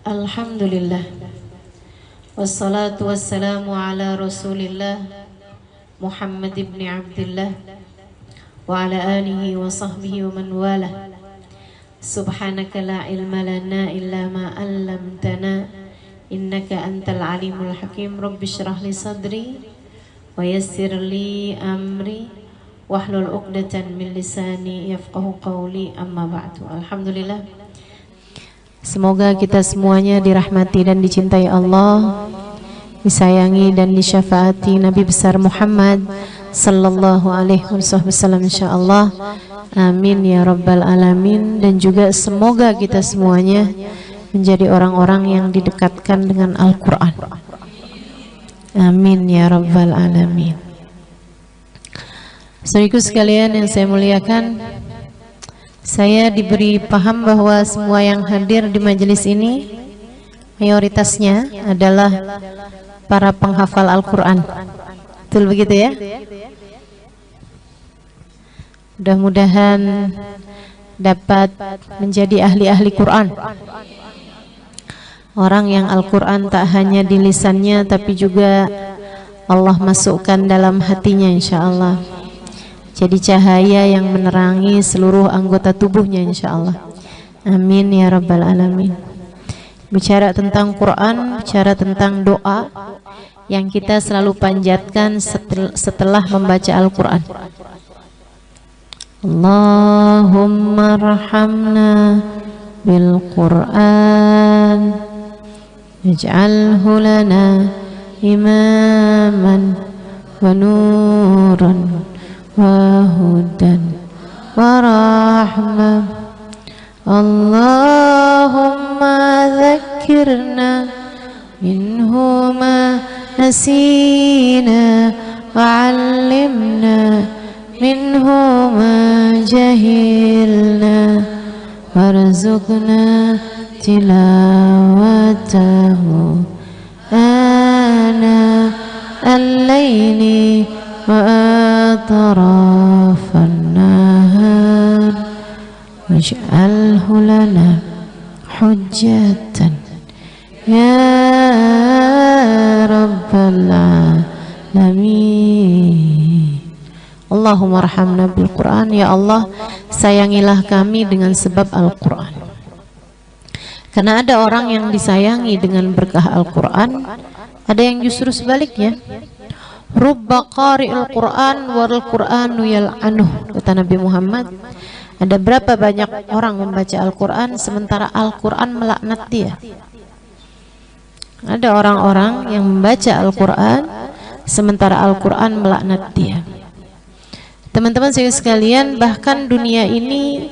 Alhamdulillah, wassalatu wassalamu ala rasulillah Muhammad ibn Abdullah wa ala alihi wa sahbihi wa man wala. Subhanaka la ilma lana illa ma 'allamtana innaka antal alimul hakim. Rabbi shrah li sadri wa yassir li amri wahlul 'uqdatan min lisani yafqahu qawli, amma ba'du. Alhamdulillah, semoga kita semuanya dirahmati dan dicintai Allah, disayangi dan disyafaati Nabi besar Muhammad sallallahu alaihi wasallam insyaallah. Amin ya rabbal alamin. Dan juga semoga kita semuanya menjadi orang-orang yang didekatkan dengan Al-Qur'an. Amin ya rabbal alamin. Saudaraku sekalian yang saya muliakan, saya diberi paham bahwa semua yang hadir di majelis ini mayoritasnya adalah para penghafal Al-Quran. Betul begitu ya? Mudah-mudahan dapat menjadi ahli-ahli Quran. Orang yang Al-Quran tak hanya di lisannya, tapi juga Allah masukkan dalam hatinya insyaallah. Jadi cahaya yang menerangi seluruh anggota tubuhnya insyaallah. Amin ya rabbal alamin. Bicara tentang Quran, bicara tentang doa yang kita selalu panjatkan setelah membaca Al-Quran. Allahumma arhamna bil Quran waj'alhu lana imaman wa nuran wa hudan wa rahmah. Allahumma dhakkirna minhu ma nasina wa 'allimna minhu ma jahilna warzuqna tilawatahu ana al-laili wa atrafan nahar waj'alhu lana hujjatan ya rabbal alamin. Allahumma arhamna bil Quran. Ya Allah, sayangilah kami dengan sebab Al-Quran. Karena ada orang yang disayangi dengan berkah Al-Quran, ada yang justru sebaliknya. Rubba qari'il Quran wal Qur'anu yal'anuh, kata Nabi Muhammad. Ada berapa banyak orang membaca Al-Quran sementara Al-Quran melaknat dia. Ada orang-orang yang membaca Al-Quran sementara Al-Quran melaknat dia. Teman-teman saya sekalian, bahkan dunia ini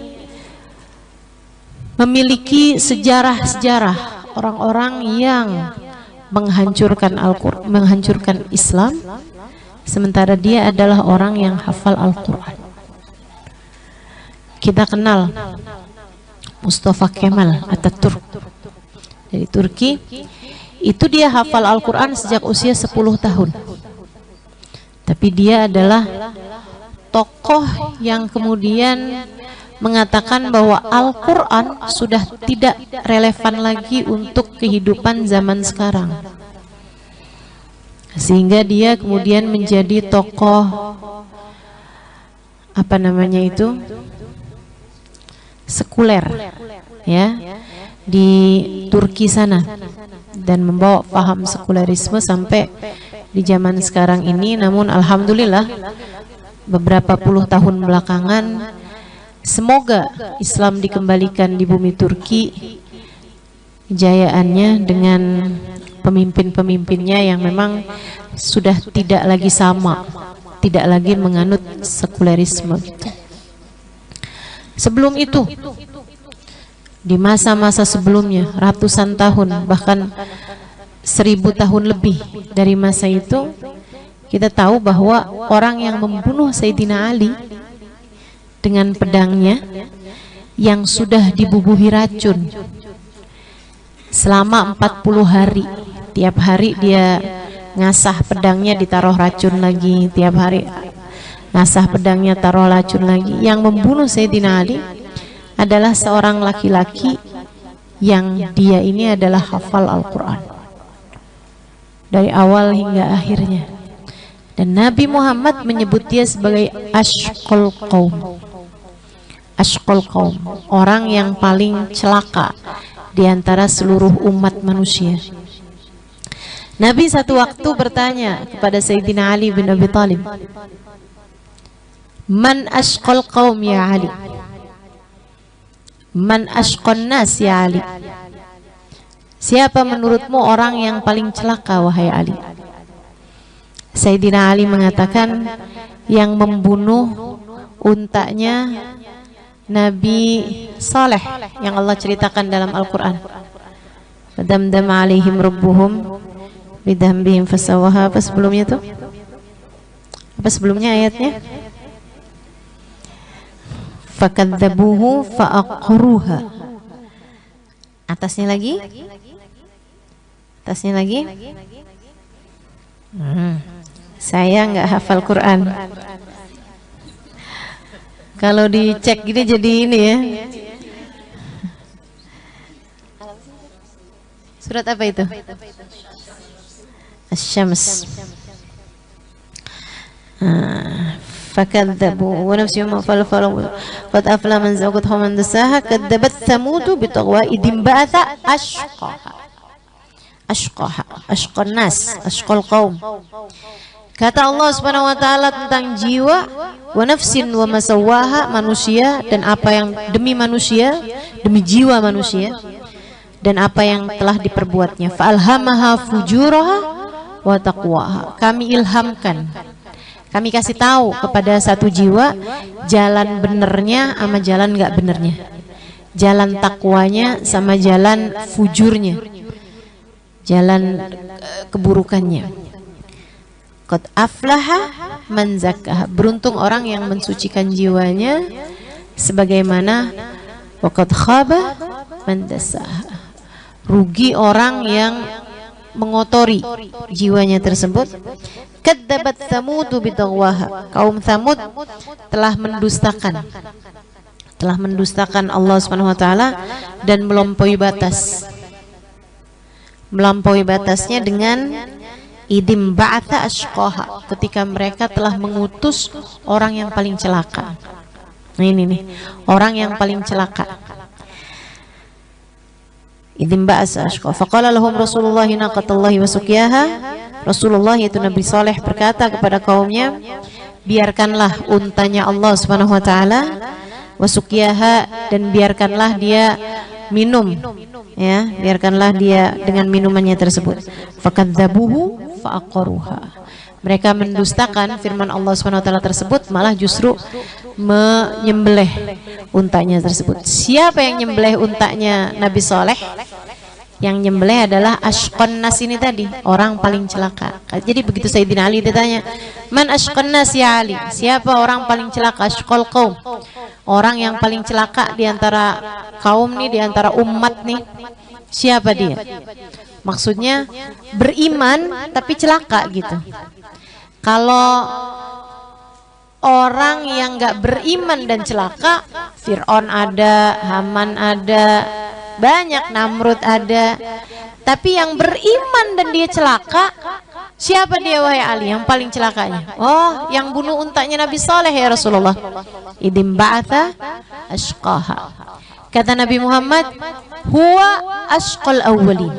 memiliki sejarah-sejarah orang-orang yang menghancurkan Al-Quran, menghancurkan Islam, sementara dia adalah orang yang hafal Al-Quran. Kita kenal Mustafa Kemal Atatürk dari Turki. Itu dia hafal Al-Quran sejak usia 10 tahun. Tapi dia adalah tokoh yang kemudian mengatakan bahwa Al-Quran sudah tidak relevan lagi untuk kehidupan zaman sekarang. Sehingga dia kemudian menjadi tokoh sekuler ya di Turki sana, dan membawa paham sekulerisme sampai di zaman sekarang ini. Namun alhamdulillah beberapa puluh tahun belakangan semoga Islam dikembalikan di bumi Turki, kejayaannya dengan pemimpin-pemimpinnya yang memang sudah tidak lagi sama, tidak lagi menganut sekulerisme gitu. Sebelum itu, di masa-masa sebelumnya, ratusan tahun, bahkan 1000 tahun lebih dari masa itu, kita tahu bahwa orang yang membunuh Sayyidina Ali dengan pedangnya yang sudah dibubuhi racun selama 40 hari. Tiap hari dia ngasah pedangnya, ditaruh racun lagi. Tiap hari ngasah pedangnya, taruh racun lagi. Yang membunuh Sayyidina Ali adalah seorang laki-laki yang dia ini adalah hafal Al-Quran dari awal hingga akhirnya. Dan Nabi Muhammad menyebut dia sebagai ashqal qaum. Ashqal qaum, orang yang paling celaka di antara seluruh umat manusia. Nabi satu waktu bertanya kepada Sayyidina Ali bin Abi Thalib, "Man ashqal qaum ya Ali? Man ashqan nas ya Ali?" Siapa menurutmu orang yang paling celaka wahai Ali? Sayyidina Ali mengatakan, yang membunuh untanya Nabi Saleh yang Allah ceritakan dalam Al-Quran. Damdama alaihim rabbuhum bidhanbihim fasawaha. Apa sebelumnya tuh? Apa sebelumnya ayatnya? Fakadzabuhu faaqruha. Atasnya lagi? Atasnya lagi? Saya nggak hafal Quran. Kalau dicek gini jadi ini ya. Surat apa itu? Asy-Syams. Fakadzabu wa nafsihim falfalu qad afla man zaqat man dasaha kadzabat thamudu bitagwa idim ba'atha ashqaha ashqan nas ashqal qaum. Kata Allah Subhanahu wa taala tentang jiwa, wa nafsin wa masawaha, manusia dan apa yang demi manusia, demi jiwa manusia dan apa yang telah diperbuatnya. Fa alhamaha fujuraha wa taqwaha. Kami ilhamkan, kami kasih tahu kepada satu jiwa jalan benernya sama jalan enggak benernya, jalan takwanya sama jalan fujurnya, jalan keburukannya. Qad aflaha man zakkaha, beruntung orang yang mensucikan jiwanya, sebagaimana wa qad khaba man dassaha, rugi orang yang mengotori jiwanya tersebut. Kadzabat Tsamudu bitaghwaha, kaum Tsamud telah mendustakan Allah Subhanahu wa taala dan melampaui batasnya dengan idim ba'atha ashqaha, ketika mereka telah mengutus orang yang paling celaka. Nah ini nih, orang yang paling celaka. Idim ba'atha ashqaha. Faqala lahum Rasulullah naqatallahi wa suqiyaha. Rasulullah yaitu Nabi Saleh berkata kepada kaumnya, biarkanlah untanya Allah Subhanahu wa taala, wa suqiyaha, dan biarkanlah dia minum, ya, biarkanlah dia dengan minumannya tersebut. Fakadzabuhu faaqruha, mereka mendustakan firman Allah Subhanahu wa taala tersebut, malah justru menyembelih untanya tersebut. Siapa yang nyembelih untanya Nabi Saleh? Yang nyembelih adalah ashqan nas ini tadi, orang paling celaka. Jadi begitu Sayyidina Ali ditanya, "Man ashqan nas ya Ali?" Siapa orang paling celaka? Ashqal qaum, orang yang paling celaka di antara kaum nih, di antara umat nih. Siapa dia? Maksudnya beriman tapi celaka gitu. Kalau orang yang nggak beriman dan celaka, Fir'aun ada, Haman ada, banyak, Namrud ada. Tapi yang beriman dan dia celaka, siapa dia wahai Ali yang paling celakanya? Oh, yang bunuh untanya Nabi Saleh ya Rasulullah. Idim ba'atha ashqaha. Kata Nabi Muhammad, huwa ashqal awwalin.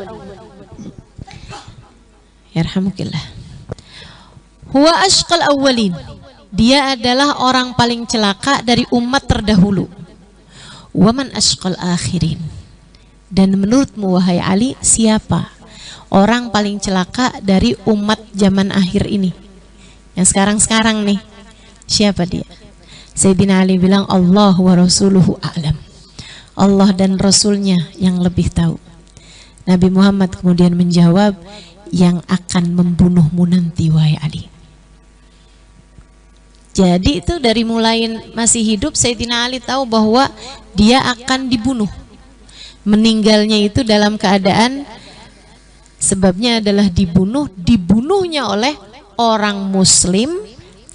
Yarhamukillah. Huwa ashqal awwalin. Dia adalah orang paling celaka dari umat terdahulu. Wa man ashqal akhirin. Dan menurutmu wahai Ali, siapa orang paling celaka dari umat zaman akhir ini, yang sekarang-sekarang nih? Siapa dia? Sayyidina Ali bilang, Allah wa rasuluhu a'lam. Allah dan Rasulnya yang lebih tahu. Nabi Muhammad kemudian menjawab, yang akan membunuhmu nanti wahai Ali. Jadi itu dari mulai masih hidup Sayyidina Ali tahu bahwa dia akan dibunuh. Meninggalnya itu dalam keadaan sebabnya adalah dibunuhnya oleh orang muslim,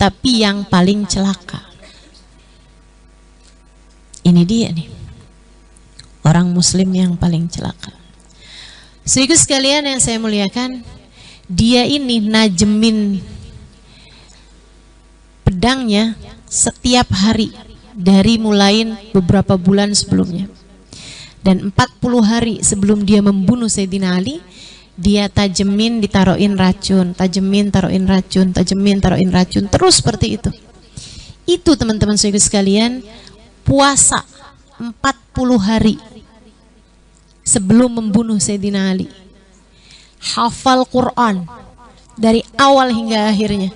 tapi yang paling celaka. Ini dia nih, orang muslim yang paling celaka. Saudara sekalian yang saya muliakan, dia ini najemin pedangnya setiap hari dari mulai beberapa bulan sebelumnya. Dan 40 hari sebelum dia membunuh Sayyidina Ali, dia tajemin, ditaruhin racun, tajemin, taruhin racun, tajemin, taruhin racun, terus seperti itu. Itu teman-teman saudara sekalian, puasa 40 hari sebelum membunuh Sayyidina Ali. Hafal Quran dari awal hingga akhirnya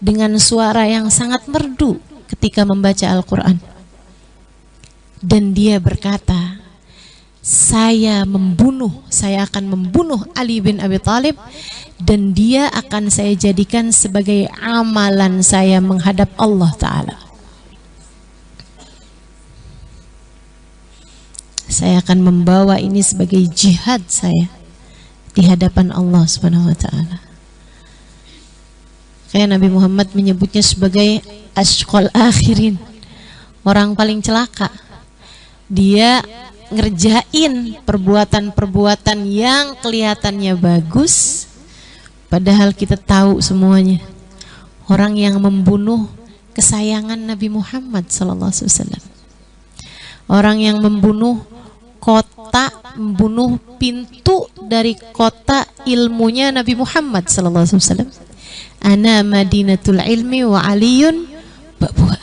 dengan suara yang sangat merdu ketika membaca Al-Quran. Dan dia berkata, saya akan membunuh Ali bin Abi Thalib, dan dia akan saya jadikan sebagai amalan saya menghadap Allah Ta'ala. Saya akan membawa ini sebagai jihad saya di hadapan Allah Subhanahu wa Ta'ala. Kayak Nabi Muhammad menyebutnya sebagai asqal akhirin, orang paling celaka. Dia ngerjain perbuatan-perbuatan yang kelihatannya bagus, padahal kita tahu semuanya orang yang membunuh kesayangan Nabi Muhammad SAW, orang yang membunuh kota, membunuh pintu dari kota ilmunya Nabi Muhammad SAW. Ana madinatul ilmi wa aliyun babuha.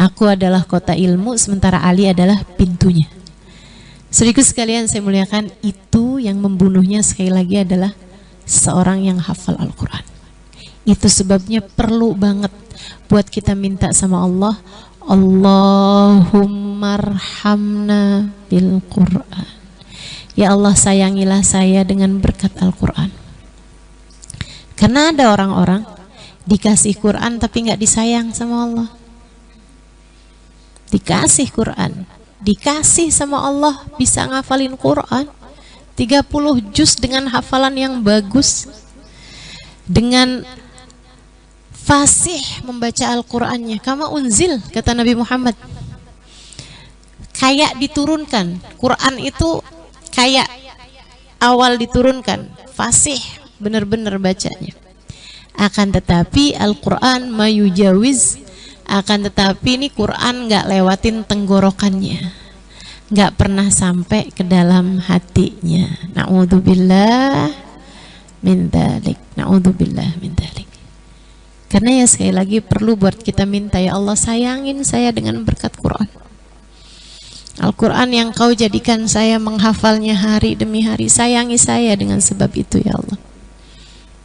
Aku adalah kota ilmu, sementara Ali adalah pintunya. Saudaraku sekalian saya muliakan, itu yang membunuhnya sekali lagi adalah seorang yang hafal Al-Quran. Itu sebabnya perlu banget buat kita minta sama Allah, Allahumma arhamna bil Quran. Ya Allah, sayangilah saya dengan berkat Al-Quran. Karena ada orang-orang dikasih Quran tapi nggak disayang sama Allah. Dikasih Quran, dikasih sama Allah, bisa ngafalin Quran 30 juz dengan hafalan yang bagus, dengan fasih membaca Al-Qurannya. Kama unzil, kata Nabi Muhammad, kayak diturunkan. Quran itu kayak awal diturunkan, fasih, benar-benar bacanya. Akan tetapi Al-Quran mayujawiz, akan tetapi ini Quran nggak lewatin tenggorokannya, nggak pernah sampai ke dalam hatinya. Na'udzubillah min dzalik, na'udzubillah min dzalik. Karena ya sekali lagi perlu buat kita minta, ya Allah sayangin saya dengan berkat Quran. Al-Quran yang kau jadikan saya menghafalnya hari demi hari, sayangi saya dengan sebab itu ya Allah.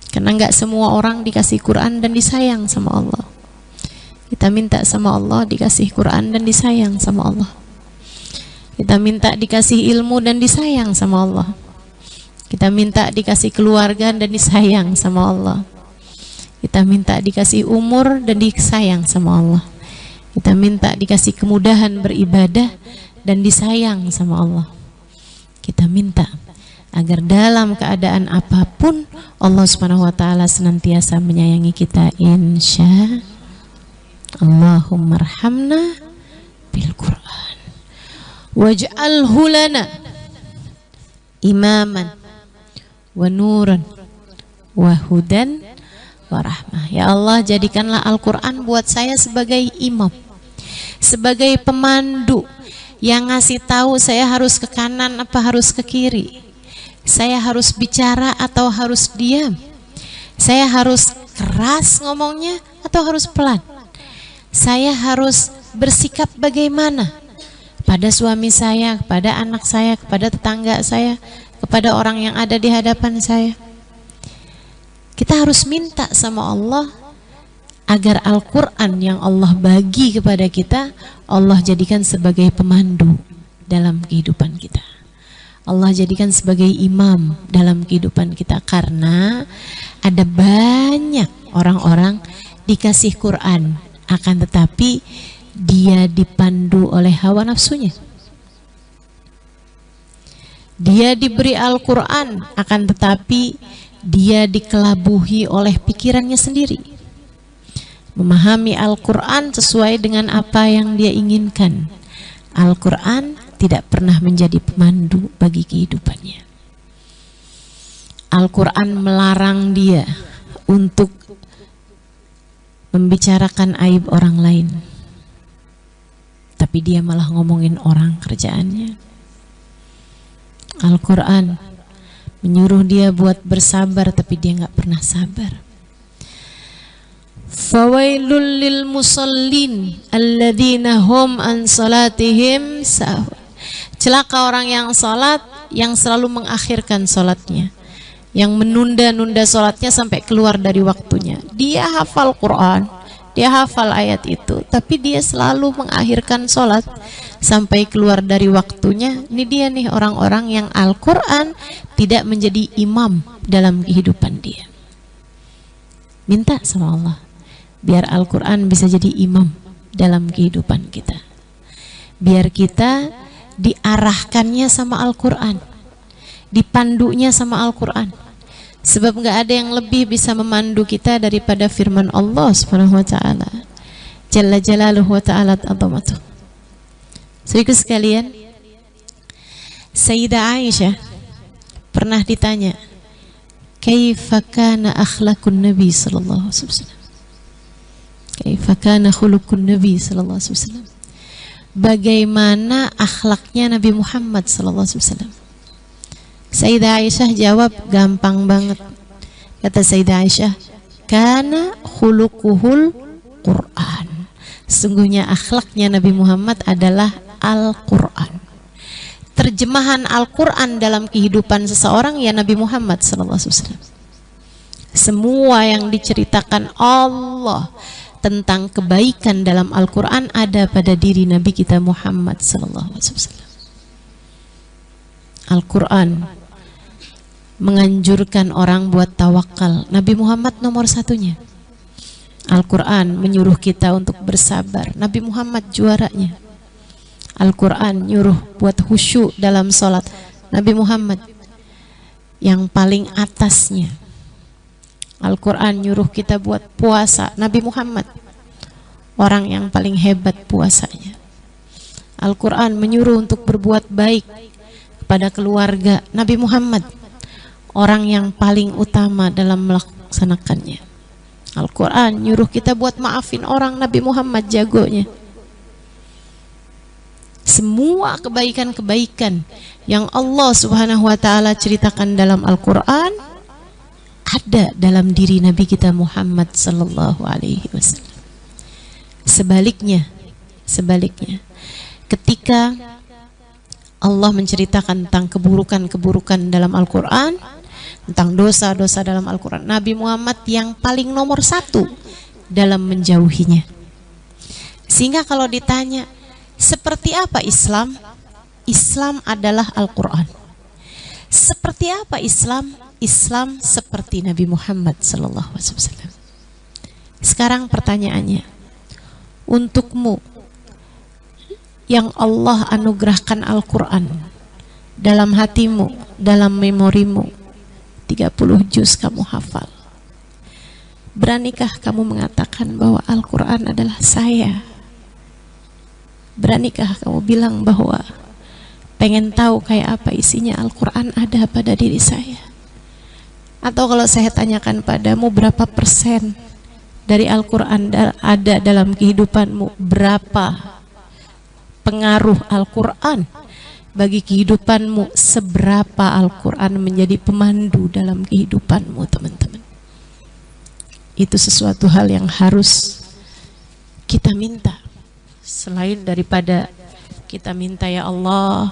Karena nggak semua orang dikasih Quran dan disayang sama Allah. Kita minta sama Allah dikasih Quran dan disayang sama Allah. Kita minta dikasih ilmu dan disayang sama Allah. Kita minta dikasih keluarga dan disayang sama Allah. Kita minta dikasih umur dan disayang sama Allah. Kita minta dikasih kemudahan beribadah dan disayang sama Allah. Kita minta agar dalam keadaan apapun Allah Subhanahu wa Ta'ala senantiasa menyayangi kita, insya Allahumma arhamna bil Quran waj'alhu lana imaman wa nuran wa hudan wa rahmah. Ya Allah, jadikanlah Al-Quran buat saya sebagai imam, sebagai pemandu yang ngasih tahu saya harus ke kanan apa harus ke kiri, saya harus bicara atau harus diam, saya harus keras ngomongnya atau harus pelan, saya harus bersikap bagaimana pada suami saya, kepada anak saya, kepada tetangga saya, kepada orang yang ada di hadapan saya. Kita harus minta sama Allah agar Al-Quran yang Allah bagi kepada kita, Allah jadikan sebagai pemandu dalam kehidupan kita. Allah jadikan sebagai imam dalam kehidupan kita. Karena ada banyak orang-orang dikasih Quran, akan tetapi dia dipandu oleh hawa nafsunya. Dia diberi Al-Quran, akan tetapi dia dikelabuhi oleh pikirannya sendiri, memahami Al-Quran sesuai dengan apa yang dia inginkan. Al-Quran tidak pernah menjadi pemandu bagi kehidupannya. Al-Quran melarang dia untuk membicarakan aib orang lain, tapi dia malah ngomongin orang kerjaannya. Al-Quran menyuruh dia buat bersabar, tapi dia nggak pernah sabar. Fawailul lil musallin alladzina hum an salatihim sahun. Celaka orang yang salat, yang selalu mengakhirkan salatnya, yang menunda-nunda salatnya sampai keluar dari waktunya. Dia hafal Quran, dia hafal ayat itu, tapi dia selalu mengakhirkan salat sampai keluar dari waktunya. Ini dia nih orang-orang yang Al-Quran tidak menjadi imam dalam kehidupan dia. Minta sama Allah biar Al-Quran bisa jadi imam dalam kehidupan kita, biar kita diarahkannya sama Al-Quran, dipandunya sama Al-Quran. Sebab nggak ada yang lebih bisa memandu kita daripada firman Allah Subhanahu wa taala. Jalla jalaluhu wa ta'ala azamatuh. Saudaraku sekalian, Sayyidah Aisyah pernah ditanya, "Kaifa kana akhlaqun Nabi sallallahu alaihi wasallam?" Kaifa kana khuluqun Nabi sallallahu alaihi wasallam? Bagaimana akhlaknya Nabi Muhammad sallallahu alaihi wasallam? Sayyidah Aisyah jawab gampang banget. Kata Sayyidah Aisyah, "Kana khuluquhul Quran." Sungguhnya akhlaknya Nabi Muhammad adalah Al-Quran. Terjemahan Al-Quran dalam kehidupan seseorang ya Nabi Muhammad sallallahu alaihi wasallam. Semua yang diceritakan Allah tentang kebaikan dalam Al-Quran ada pada diri Nabi kita Muhammad sallallahu alaihi wasallam. Al-Quran menganjurkan orang buat tawakal. Nabi Muhammad nomor satunya. Al-Quran menyuruh kita untuk bersabar. Nabi Muhammad juaranya. Al-Quran nyuruh buat khusyuk dalam sholat. Nabi Muhammad yang paling atasnya. Al-Quran nyuruh kita buat puasa. Nabi Muhammad orang yang paling hebat puasanya. Al-Quran menyuruh untuk berbuat baik kepada keluarga. Nabi Muhammad orang yang paling utama dalam melaksanakannya. Al-Quran nyuruh kita buat maafin orang. Nabi Muhammad jagonya. Semua kebaikan-kebaikan yang Allah Subhanahu wa taala ceritakan dalam Al-Quran ada dalam diri Nabi kita Muhammad sallallahu alaihi wasallam. Sebaliknya, ketika Allah menceritakan tentang keburukan-keburukan dalam Al-Quran, tentang dosa-dosa dalam Al-Quran, Nabi Muhammad yang paling nomor satu dalam menjauhinya. Sehingga kalau ditanya, seperti apa Islam? Islam adalah Al-Quran. Seperti apa Islam? Islam seperti Nabi Muhammad sallallahu alaihi wasallam. Sekarang pertanyaannya, untukmu yang Allah anugerahkan Al-Quran dalam hatimu, dalam memorimu, 30 juz kamu hafal, beranikah kamu mengatakan bahwa Al-Quran adalah saya? Beranikah kamu bilang bahwa pengen tahu kayak apa isinya Al-Quran ada pada diri saya? Atau kalau saya tanyakan padamu, berapa persen dari Al-Quran ada dalam kehidupanmu? Berapa pengaruh Al-Quran bagi kehidupanmu? Seberapa Al-Quran menjadi pemandu dalam kehidupanmu, teman-teman? Itu sesuatu hal yang harus kita minta. Selain daripada kita minta, ya Allah,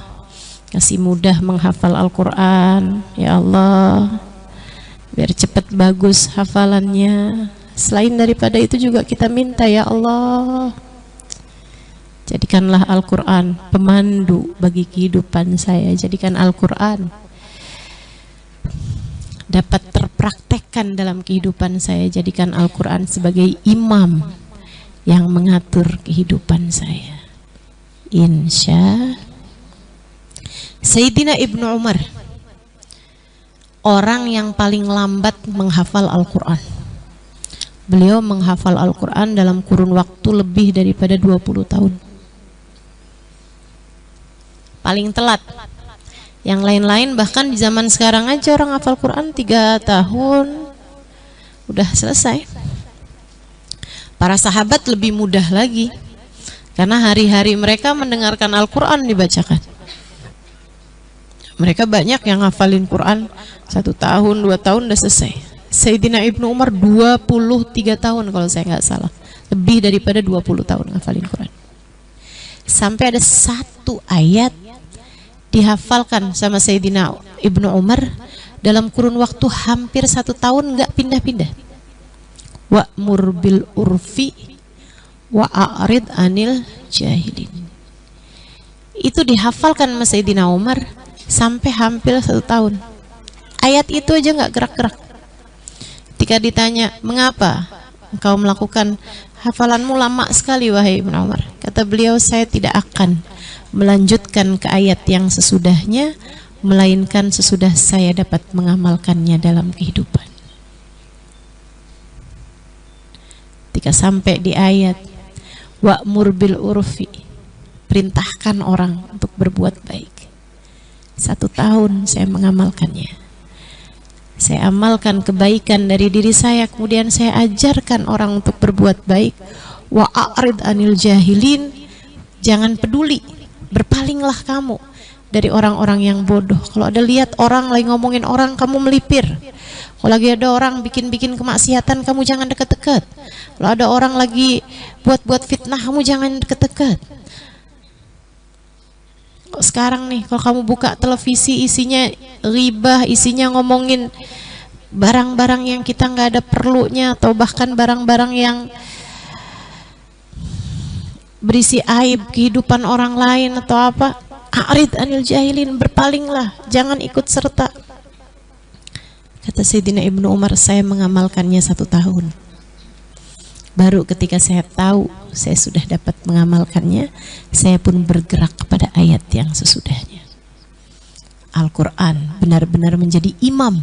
kasih mudah menghafal Al-Quran, ya Allah, biar cepat bagus hafalannya. Selain daripada itu juga kita minta, ya Allah, jadikanlah Al-Quran pemandu bagi kehidupan saya. Jadikan Al-Quran dapat terpraktekkan dalam kehidupan saya. Jadikan Al-Quran sebagai imam yang mengatur kehidupan saya. Insya Sayyidina Ibnu Umar orang yang paling lambat menghafal Al-Quran. Beliau menghafal Al-Quran dalam kurun waktu lebih daripada 20 tahun. paling telat. Yang lain-lain bahkan di zaman sekarang aja orang hafal Quran 3 tahun udah selesai. Para sahabat lebih mudah lagi, karena hari-hari mereka mendengarkan Al-Quran dibacakan. Mereka banyak yang ngafalin Quran 1 tahun, 2 tahun udah selesai. Sayyidina Ibnu Umar 23 tahun kalau saya nggak salah, lebih daripada 20 tahun ngafalin Quran. Sampai ada satu ayat dihafalkan sama Sayyidina Ibnu Umar dalam kurun waktu hampir 1 tahun, nggak pindah-pindah. Wa'mur bil urfi wa'arid anil jahilin. Itu dihafalkan sama Sayyidina Umar sampai hampir 1 tahun. Ayat itu aja nggak gerak-gerak. Ketika ditanya, mengapa engkau melakukan hafalanmu lama sekali wahai Ibnu Umar? Kata beliau, saya tidak akan melanjutkan ke ayat yang sesudahnya, melainkan sesudah saya dapat mengamalkannya dalam kehidupan. Ketika sampai di ayat wa'mur bil urfi, perintahkan orang untuk berbuat baik, 1 tahun saya mengamalkannya. Saya amalkan kebaikan dari diri saya, kemudian saya ajarkan orang untuk berbuat baik. Wa'arid anil jahilin, jangan peduli, berpalinglah kamu dari orang-orang yang bodoh. Kalau ada lihat orang lagi ngomongin orang, kamu melipir. Kalau lagi ada orang bikin-bikin kemaksiatan, kamu jangan deket-deket. Kalau ada orang lagi buat-buat fitnah, kamu jangan deket-deket. Sekarang nih, kalau kamu buka televisi isinya ghibah, isinya ngomongin barang-barang yang kita nggak ada perlunya, atau bahkan barang-barang yang berisi aib kehidupan orang lain atau apa, a'rid anil jahilin, berpalinglah, jangan ikut serta. Kata Sayyidina Ibnu Umar, saya mengamalkannya 1 tahun. Baru ketika saya tahu saya sudah dapat mengamalkannya, saya pun bergerak kepada ayat yang sesudahnya. Al-Quran benar-benar menjadi imam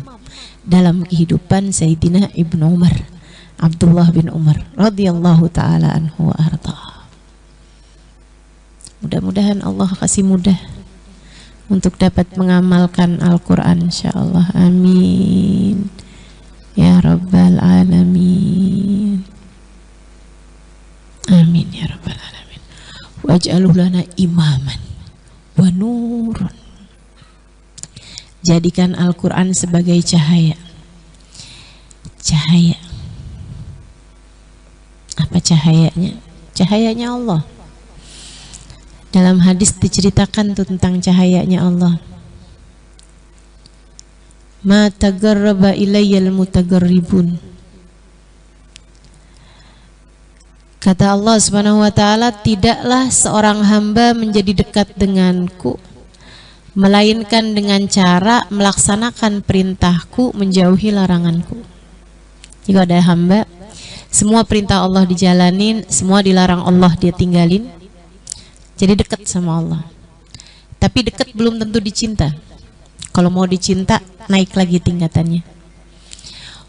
dalam kehidupan Sayyidina Ibnu Umar, Abdullah bin Umar radhiyallahu ta'ala anhu wa arda. Mudah-mudahan Allah kasih mudah untuk dapat mengamalkan Al-Quran, insyaallah. Amin ya rabbal alamin. Amin ya rabbal alamin. Waj'aluh lana imaman wa nurun. Jadikan Al-Quran sebagai cahaya. Cahaya. Apa cahayanya? Cahayanya Allah. Dalam hadis diceritakan tentang cahayanya Allah. Ma tagarraba ilayyal mutagarribun. Kata Allah Subhanahu wa ta'ala, tidaklah seorang hamba menjadi dekat denganku melainkan dengan cara melaksanakan perintahku, menjauhi laranganku. Jika ada hamba, semua perintah Allah dijalanin, semua dilarang Allah dia tinggalin, jadi dekat sama Allah. Tapi dekat belum tentu dicinta. Kalau mau dicinta, naik lagi tingkatannya.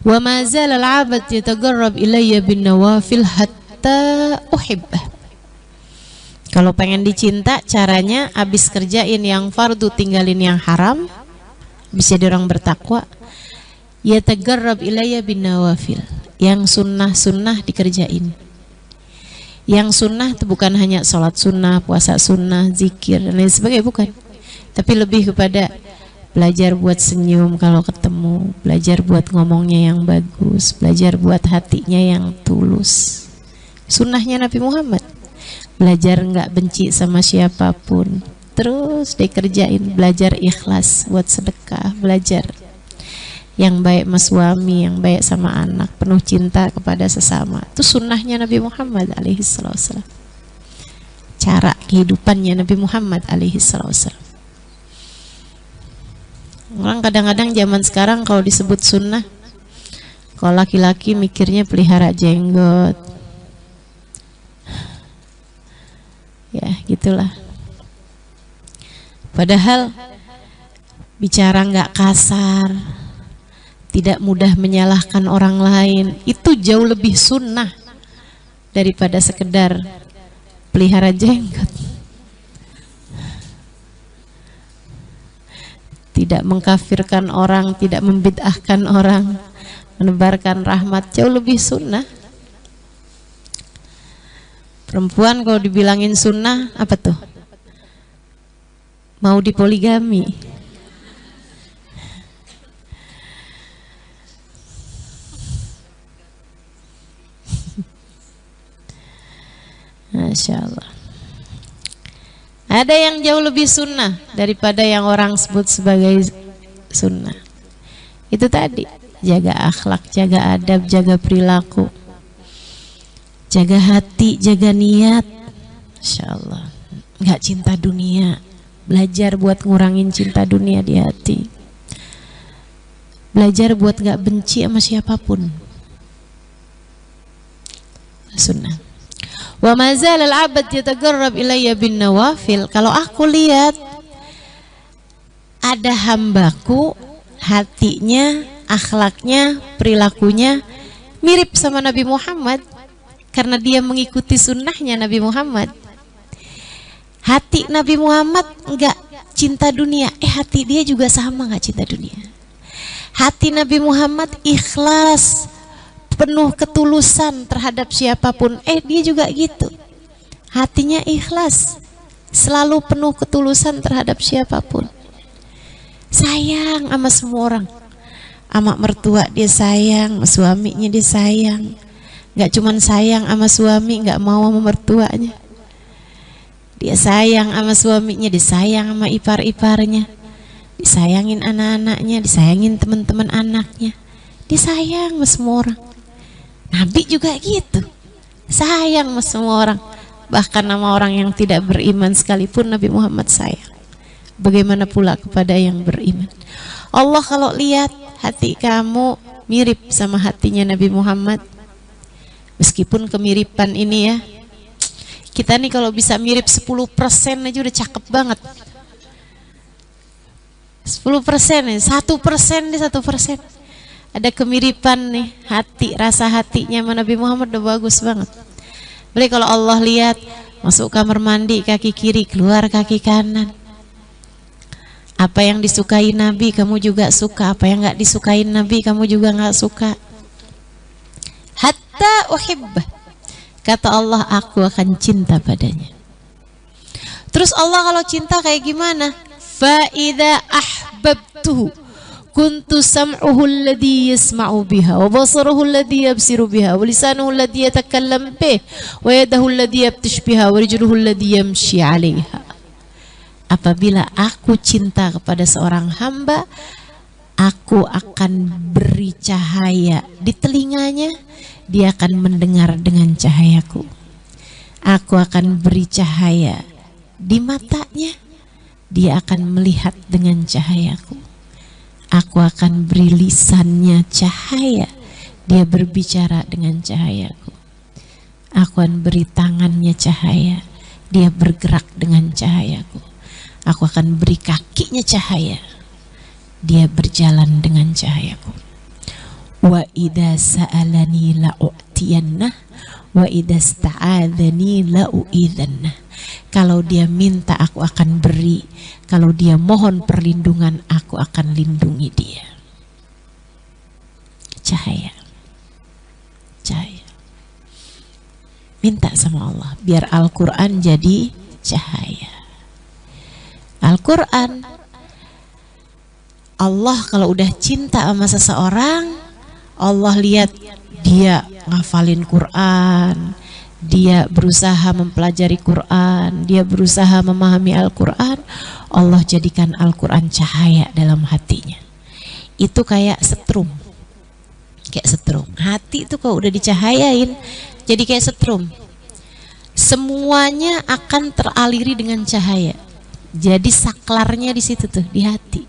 Wa ma zala al-'abd yatagarrab ilayya bin nawafil hatta uhibbah. Kalau pengen dicinta, caranya habis kerjain yang fardu, tinggalin yang haram, bisa jadi orang bertakwa. Yatagarrab ilayya bin nawafil, yang sunnah-sunnah dikerjain. Yang sunnah itu bukan hanya sholat sunnah, puasa sunnah, zikir dan lain sebagainya, bukan. Tapi lebih kepada belajar buat senyum kalau ketemu, belajar buat ngomongnya yang bagus, belajar buat hatinya yang tulus. Sunnahnya Nabi Muhammad. Belajar nggak benci sama siapapun, terus dikerjain. Belajar ikhlas buat sedekah, belajar yang baik sama suami, yang baik sama anak, penuh cinta kepada sesama. Itu sunnahnya Nabi Muhammad alaihi wasallam. Cara kehidupannya Nabi Muhammad alaihi wasallam. Orang kadang-kadang zaman sekarang kalau disebut sunnah, kalau laki-laki mikirnya pelihara jenggot, ya gitulah. Padahal bicara nggak kasar, tidak mudah menyalahkan orang lain, itu jauh lebih sunnah daripada sekedar pelihara jenggot. tidak mengkafirkan orang, tidak membid'ahkan orang, menebarkan rahmat, jauh lebih sunnah. Perempuan kalau dibilangin sunnah, apa tuh? Mau dipoligami. Masya Allah. Ada yang jauh lebih sunnah daripada yang orang sebut sebagai sunnah. Itu tadi, jaga akhlak, jaga adab, jaga perilaku, jaga hati, jaga niat. Masya Allah. Nggak cinta dunia, belajar buat ngurangin cinta dunia di hati. Belajar buat nggak benci sama siapapun. Sunnah. Wa mazal al-'abd yatagarrab ilayya bin nawafil. Kalau aku lihat ada hambaku, hatinya, akhlaknya, perilakunya mirip sama Nabi Muhammad, karena dia mengikuti sunnahnya Nabi Muhammad. Hati Nabi Muhammad enggak cinta dunia, hati dia juga sama enggak cinta dunia. Hati Nabi Muhammad ikhlas, penuh ketulusan terhadap siapapun, dia juga gitu. Hatinya ikhlas, selalu penuh ketulusan terhadap siapapun. Sayang sama semua orang. Sama mertua dia sayang, sama suaminya dia sayang. Gak cuman sayang sama suami, gak mau sama mertuanya. Dia sayang sama suaminya, disayang sama ipar-iparnya, disayangin anak-anaknya, disayangin teman-teman anaknya, disayang sama semua orang. Nabi juga gitu, sayang sama semua orang, bahkan sama orang yang tidak beriman sekalipun Nabi Muhammad sayang. Bagaimana pula kepada yang beriman? Allah kalau lihat hati kamu mirip sama hatinya Nabi Muhammad, meskipun kemiripan ini ya, kita nih kalau bisa mirip 10% aja udah cakep banget. 10% nih, 1% deh, 1%. Ada kemiripan nih hati, rasa hatinya sama Nabi Muhammad udah bagus banget. Boleh kalau Allah lihat, masuk kamar mandi kaki kiri, keluar kaki kanan. Apa yang disukai Nabi kamu juga suka, apa yang nggak disukai Nabi kamu juga nggak suka. Hatta uhibbah, kata Allah, aku akan cinta padanya. Terus Allah kalau cinta kayak gimana? Fa idza ahbabtuhu kuntu sam'uhu alladhi yasma'u biha wa basaruhu alladhi yabsiru biha wa lisanuhu alladhi yatakallam bih wa yadahu alladhi yabtish biha wa rijluhu alladhi yamshi 'alayha. Apabila aku cinta kepada seorang hamba, aku akan beri cahaya di telinganya, dia akan mendengar dengan cahayaku. Aku akan beri cahaya di matanya, dia akan melihat dengan cahayaku. Aku akan beri lisannya cahaya, dia berbicara dengan cahayaku. Aku akan beri tangannya cahaya, dia bergerak dengan cahayaku. Aku akan beri kakinya cahaya, dia berjalan dengan cahayaku. Wa idza sa'alani la'utiyannah wa idza sta'adzani la'uidzannah. Kalau dia minta aku akan beri, kalau dia mohon perlindungan aku akan lindungi dia. Cahaya, cahaya. Minta sama Allah biar Al-Quran jadi cahaya. Al-Quran, Allah kalau udah cinta sama seseorang, Allah lihat dia ngafalin Quran, dia berusaha mempelajari Quran, dia berusaha memahami Al-Quran, Allah jadikan Al-Quran cahaya dalam hatinya. Itu kayak setrum, kayak setrum. Hati itu kalau udah dicahayain jadi kayak setrum, semuanya akan teraliri dengan cahaya. Jadi saklarnya di situ tuh, di hati.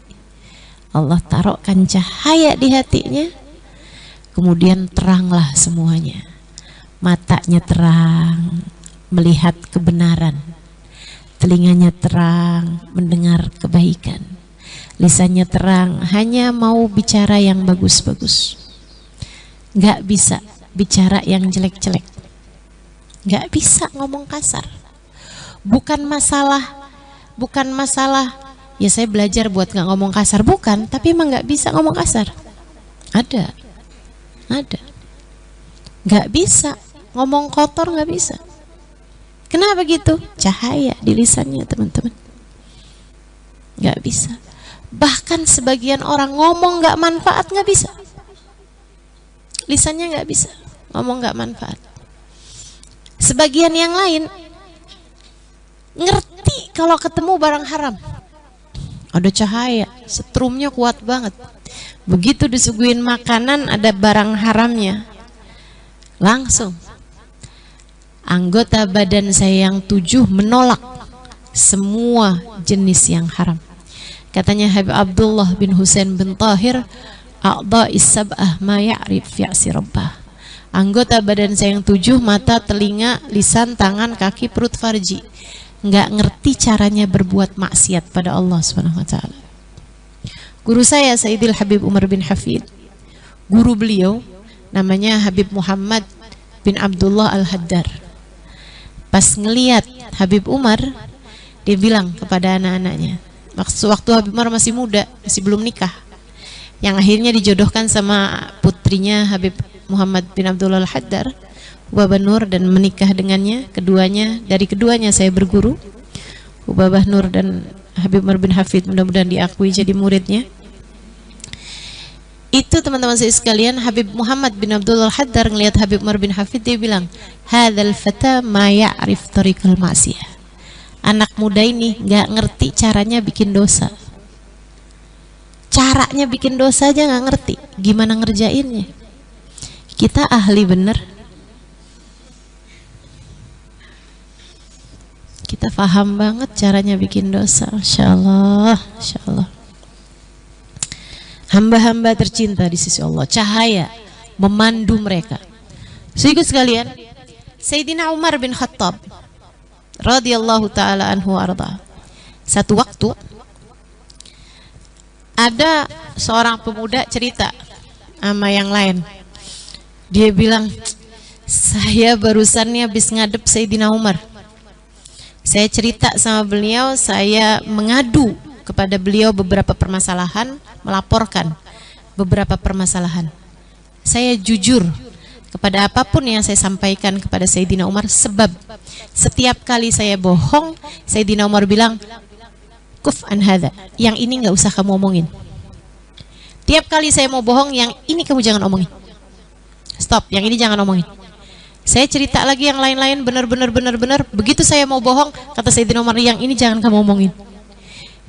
Allah taruhkan cahaya di hatinya, kemudian teranglah semuanya. Matanya terang, melihat kebenaran. Telinganya terang, mendengar kebaikan. Lisannya terang, hanya mau bicara yang bagus-bagus. Gak bisa bicara yang jelek-jelek. Gak bisa ngomong kasar. Bukan masalah ya saya belajar buat nggak ngomong kasar, bukan, tapi emang nggak bisa ngomong kasar. Ada, nggak bisa ngomong kotor, nggak bisa. Kenapa gitu? Cahaya di lisannya teman-teman, nggak bisa. Bahkan sebagian orang ngomong nggak manfaat, nggak bisa, lisannya nggak bisa ngomong nggak manfaat. Sebagian yang lain ngerti kalau ketemu barang haram, ada cahaya, setrumnya kuat banget. Begitu disuguhin makanan ada barang haramnya, langsung anggota badan saya yang 7 menolak semua jenis yang haram. Katanya Habib Abdullah bin Husain bin Tahir, a'dha'is sab'ah ma ya'rif fi'si rabbah. Anggota badan saya yang 7, mata, telinga, lisan, tangan, kaki, perut, farji, nggak ngerti caranya berbuat maksiat pada Allah Subhanahu wa taala. Guru saya Sayyidil Habib Umar bin Hafid, guru beliau namanya Habib Muhammad bin Abdullah Al-Haddar. Pas ngeliat Habib Umar, dia bilang kepada anak-anaknya, waktu Habib Umar masih muda, masih belum nikah, yang akhirnya dijodohkan sama putrinya Habib Muhammad bin Abdullah Al-Haddar, Ubabah Nur, dan menikah dengannya. Dari keduanya saya berguru, Ubabah Nur dan Habib Umar bin Hafid, mudah-mudahan diakui jadi muridnya. Itu teman-teman saya sekalian, Habib Muhammad bin Abdullah Al-Haddar ngelihat Habib Umar bin Hafid, dia bilang, hadzal fata ma ya'rif tariqal ma'siyah. Anak muda ini nggak ngerti caranya bikin dosa. Caranya bikin dosa aja nggak ngerti, gimana ngerjainnya. Kita ahli bener, kita paham banget caranya bikin dosa. Masya Allah, Masya Allah. Hamba-hamba tercinta di sisi Allah, cahaya memandu mereka. Saudara sekalian, Sayyidina Umar bin Khattab radhiyallahu taala anhu arda, satu waktu ada seorang pemuda cerita sama yang lain. Dia bilang, saya barusan nih habis ngadep Sayyidina Umar. Saya cerita sama beliau, saya mengadu kepada beliau beberapa permasalahan, melaporkan beberapa permasalahan. Saya jujur kepada apapun yang saya sampaikan kepada Sayyidina Umar, sebab setiap kali saya bohong, Sayyidina Umar bilang, kuf an hadha, yang ini nggak usah kamu omongin. Tiap kali saya mau bohong, yang ini kamu jangan omongin. Stop, yang ini jangan omongin. Saya cerita lagi yang lain-lain, benar. Begitu saya mau bohong, kata Sayyidina Umar, yang ini jangan kamu omongin.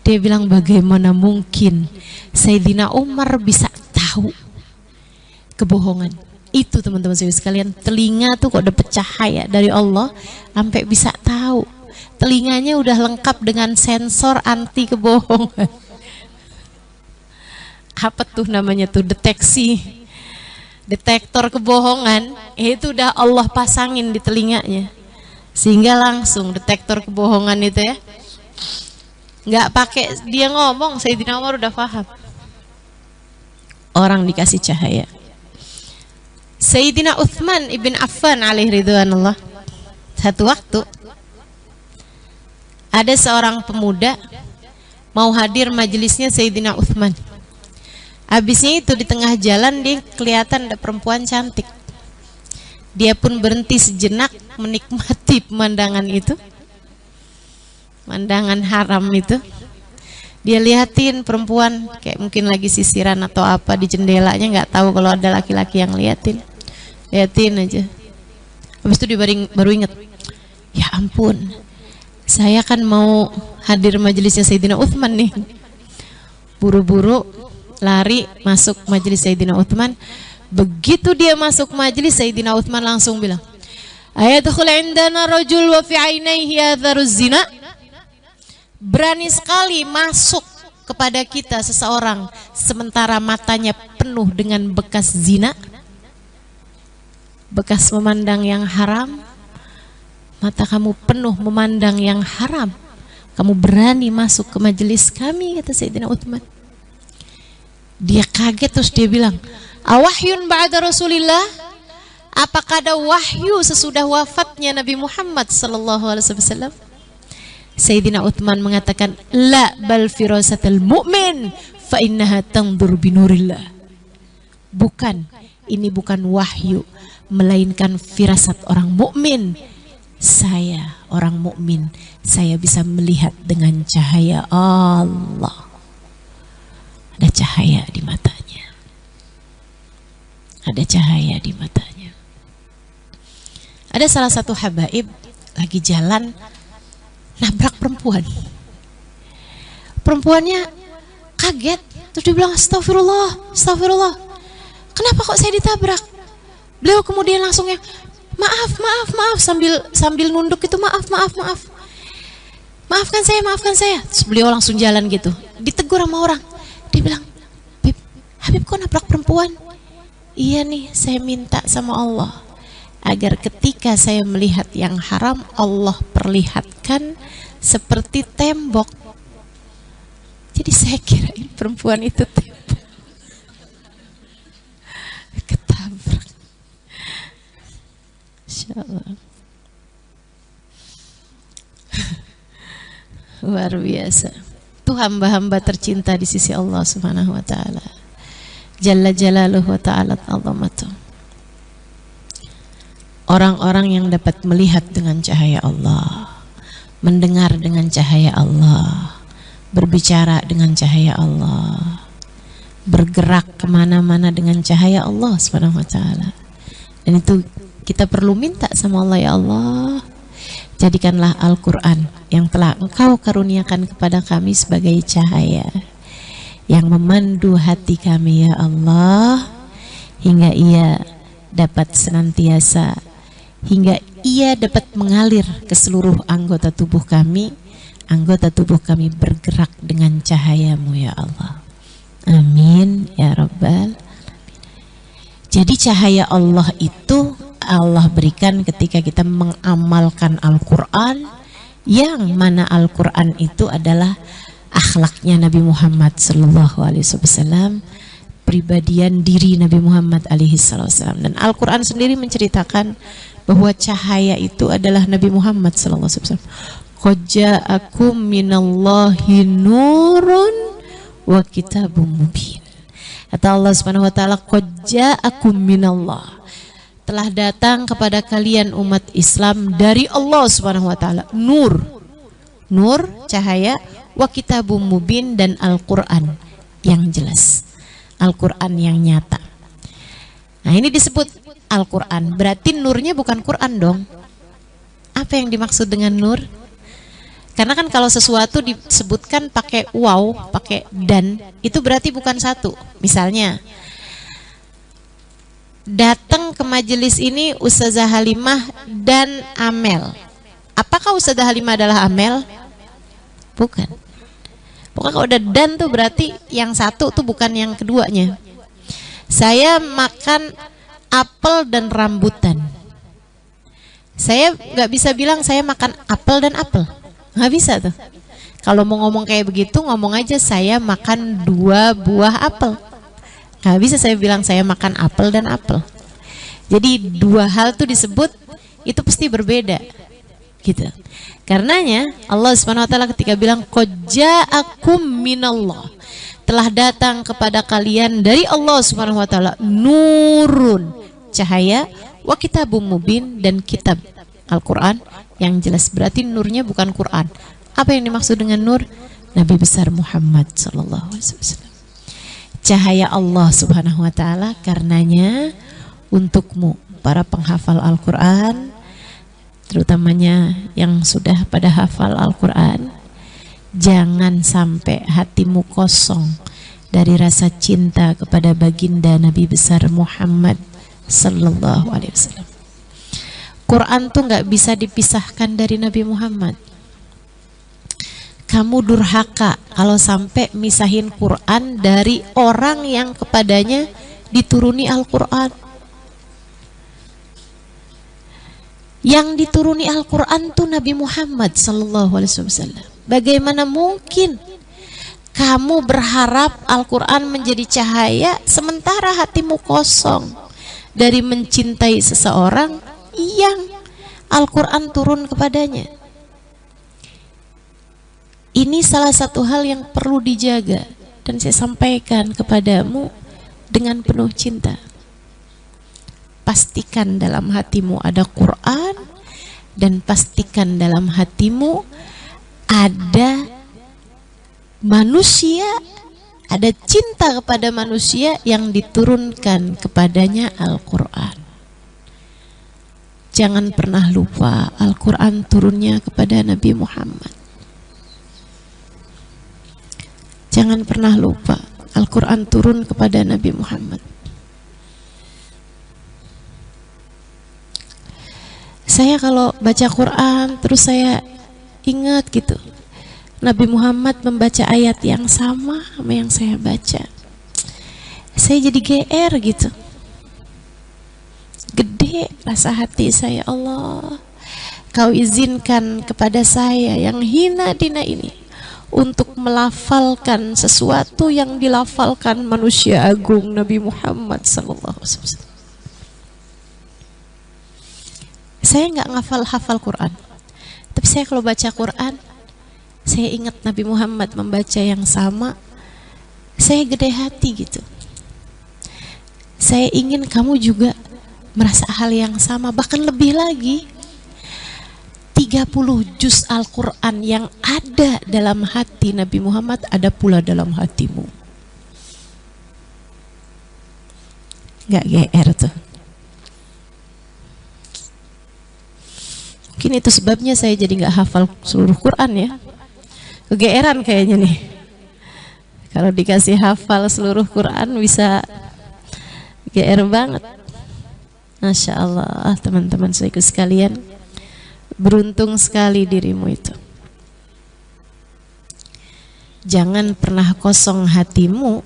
Dia bilang, bagaimana mungkin Sayyidina Umar bisa tahu kebohongan itu, teman-teman saya sekalian. Telinga tuh kok dapet cahaya dari Allah sampai bisa tahu. Telinganya udah lengkap dengan sensor anti kebohongan. Apa tuh namanya tuh, detektor kebohongan, itu udah Allah pasangin di telinganya, sehingga langsung detektor kebohongan itu ya, nggak pakai dia ngomong, Sayyidina Umar udah paham. Orang dikasih cahaya. Sayyidina Uthman ibn Affan alaihi ridwanullah, satu waktu ada seorang pemuda mau hadir majelisnya Sayyidina Uthman. Habisnya itu di tengah jalan dia kelihatan ada perempuan cantik. Dia pun berhenti sejenak menikmati pemandangan itu, pemandangan haram itu. Dia liatin perempuan kayak mungkin lagi sisiran atau apa di jendelanya, nggak tahu kalau ada laki-laki yang liatin aja. Habis itu dia baru ingat, ya ampun, saya kan mau hadir majelisnya Sayyidina Uthman nih. Buru-buru lari masuk majelis Sayyidina Uthman. Begitu dia masuk majelis, Sayyidina Uthman langsung bilang, ayadkhul indana rajul wa fi ainaihi atharuz zina. Berani sekali masuk kepada kita seseorang sementara matanya penuh dengan bekas zina, bekas memandang yang haram. Mata kamu penuh memandang yang haram, kamu berani masuk ke majelis kami, kata Sayyidina Uthman. Dia kaget, terus dia bilang, awahyun ba'da Rasulillah, apakah ada wahyu sesudah wafatnya Nabi Muhammad sallallahu alaihi wasallam? Sayyidina Uthman mengatakan, la bal firasatul mu'min fa innaha tanzur binurillah. Bukan, ini bukan wahyu, melainkan firasat orang mukmin. Saya orang mukmin, saya bisa melihat dengan cahaya Allah. Ada cahaya di matanya. Ada cahaya di matanya. Ada salah satu habaib lagi jalan nabrak perempuan. Perempuannya kaget, terus dia bilang, astagfirullah, astagfirullah. Kenapa kok saya ditabrak? Beliau kemudian langsung yang maaf sambil nunduk itu, maaf. Maafkan saya. Terus beliau langsung jalan gitu. Ditegur sama orang. Dia bilang, Habib kok nabrak perempuan? Iya nih, saya minta sama Allah agar ketika saya melihat yang haram, Allah perlihatkan seperti tembok. Jadi saya kirain perempuan itu tembok. Ketabrak. Insyaallah. Luar biasa. Itu hamba-hamba tercinta di sisi Allah Subhanahu wa taala. Jalla jalaluhu wa ta'ala azamatuh. Orang-orang yang dapat melihat dengan cahaya Allah, mendengar dengan cahaya Allah, berbicara dengan cahaya Allah, bergerak kemana-mana dengan cahaya Allah Subhanahu wa ta'ala. Dan itu kita perlu minta sama Allah, ya Allah, jadikanlah Al-Quran yang telah Engkau karuniakan kepada kami sebagai cahaya yang memandu hati kami, ya Allah, hingga ia dapat senantiasa, hingga ia dapat mengalir ke seluruh anggota tubuh kami bergerak dengan cahaya-Mu, ya Allah. Amin ya Rabbal. Jadi cahaya Allah itu Allah berikan ketika kita mengamalkan Al-Quran, yang mana Al-Quran itu adalah akhlaknya Nabi Muhammad sallallahu alaihi wasallam, pribadian diri Nabi Muhammad alaihi wasallam. Dan Al-Quran sendiri menceritakan bahwa cahaya itu adalah Nabi Muhammad sallallahu alaihi wasallam. Qad ja'akum minallahi nurun wa kitabum mubin. Kata Allah Subhanahu wa taala, qad ja'akum minallah, telah datang kepada kalian umat Islam dari Allah Subhanahu wa taala nur, cahaya, wa kitabum mubin, dan Al-Quran yang jelas, Al-Quran yang nyata. Nah, ini disebut Al-Quran, berarti nurnya bukan Quran dong. Apa yang dimaksud dengan nur? Karena kan kalau sesuatu disebutkan pakai waw, pakai dan, itu berarti bukan satu. Misalnya, datang ke majelis ini Ustazah Halimah dan Amel. Apakah Ustazah Halimah adalah Amel? Bukan. Pokoknya kalau udah dan tuh berarti yang satu tuh bukan yang keduanya. Saya makan apel dan rambutan. Saya nggak bisa bilang saya makan apel dan apel. Nggak bisa tuh. Kalau mau ngomong kayak begitu, ngomong aja saya makan 2 buah apel. Nggak bisa saya bilang saya makan apel dan apel. Jadi 2 hal tuh disebut, itu pasti berbeda. Gitu. Karenanya Allah Subhanahu wa taala ketika bilang qad ja'akum minallah, telah datang kepada kalian dari Allah Subhanahu wa taala nurun, cahaya, wa kitabum mubin, dan kitab Al-Quran yang jelas. Berarti nurnya bukan Quran. Apa yang dimaksud dengan nur? Nabi besar Muhammad sallallahu alaihi wasallam. Cahaya Allah Subhanahu wa taala. Karenanya untukmu para penghafal Al-Quran, terutamanya yang sudah pada hafal Al-Quran, jangan sampai hatimu kosong dari rasa cinta kepada baginda Nabi besar Muhammad sallallahu alaihi wasallam. Quran tuh nggak bisa dipisahkan dari Nabi Muhammad. Kamu durhaka kalau sampai misahin Quran dari orang yang kepadanya dituruni Al-Quran. Yang dituruni Al-Quran tuh Nabi Muhammad sallallahu alaihi wasallam. Bagaimana mungkin kamu berharap Al-Quran menjadi cahaya sementara hatimu kosong dari mencintai seseorang yang Al-Quran turun kepadanya? Ini salah satu hal yang perlu dijaga dan saya sampaikan kepadamu dengan penuh cinta. Pastikan dalam hatimu ada Quran dan pastikan dalam hatimu ada manusia, ada cinta kepada manusia yang diturunkan kepadanya Al-Quran. Jangan pernah lupa Al-Quran turunnya kepada Nabi Muhammad. Jangan pernah lupa Al-Quran turun kepada Nabi Muhammad. Saya kalau baca Quran terus saya ingat gitu, Nabi Muhammad membaca ayat yang sama yang saya baca. Saya jadi GR gitu. Gede rasa hati saya, Allah, Kau izinkan kepada saya yang hina dina ini untuk melafalkan sesuatu yang dilafalkan manusia agung Nabi Muhammad sallallahu alaihi wasallam. Saya nggak hafal Quran, tapi saya kalau baca Quran, saya ingat Nabi Muhammad membaca yang sama, saya gede hati gitu. Saya ingin kamu juga merasa hal yang sama, bahkan lebih lagi. 30 juz Al-Quran yang ada dalam hati Nabi Muhammad ada pula dalam hatimu. Nggak GR tuh. Mungkin itu sebabnya saya jadi nggak hafal seluruh Quran ya. Kegeeran kayaknya nih. Kalau dikasih hafal seluruh Quran bisa GR banget. Masya Allah, teman-teman saudaraku sekalian, beruntung sekali dirimu itu. Jangan pernah kosong hatimu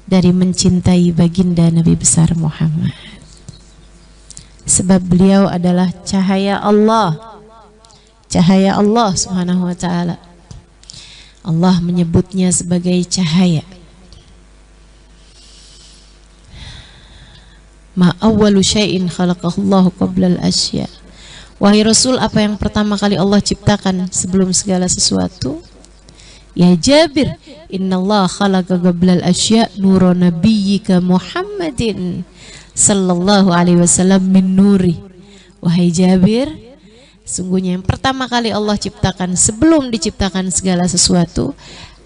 dari mencintai baginda Nabi besar Muhammad. Sebab beliau adalah cahaya Allah. Cahaya Allah Subhanahu wa ta'ala. Allah menyebutnya sebagai cahaya. Ma awwalu syai'in khalaqahullahu qabla al-asya. Wahai Rasul, apa yang pertama kali Allah ciptakan sebelum segala sesuatu? Ya Jabir, innallaha khalaqa qabla al-asya nura nabiyyika Muhammadin sallallahu alaihi wasallam min nuri. Wahai Jabir, sungguhnya yang pertama kali Allah ciptakan sebelum diciptakan segala sesuatu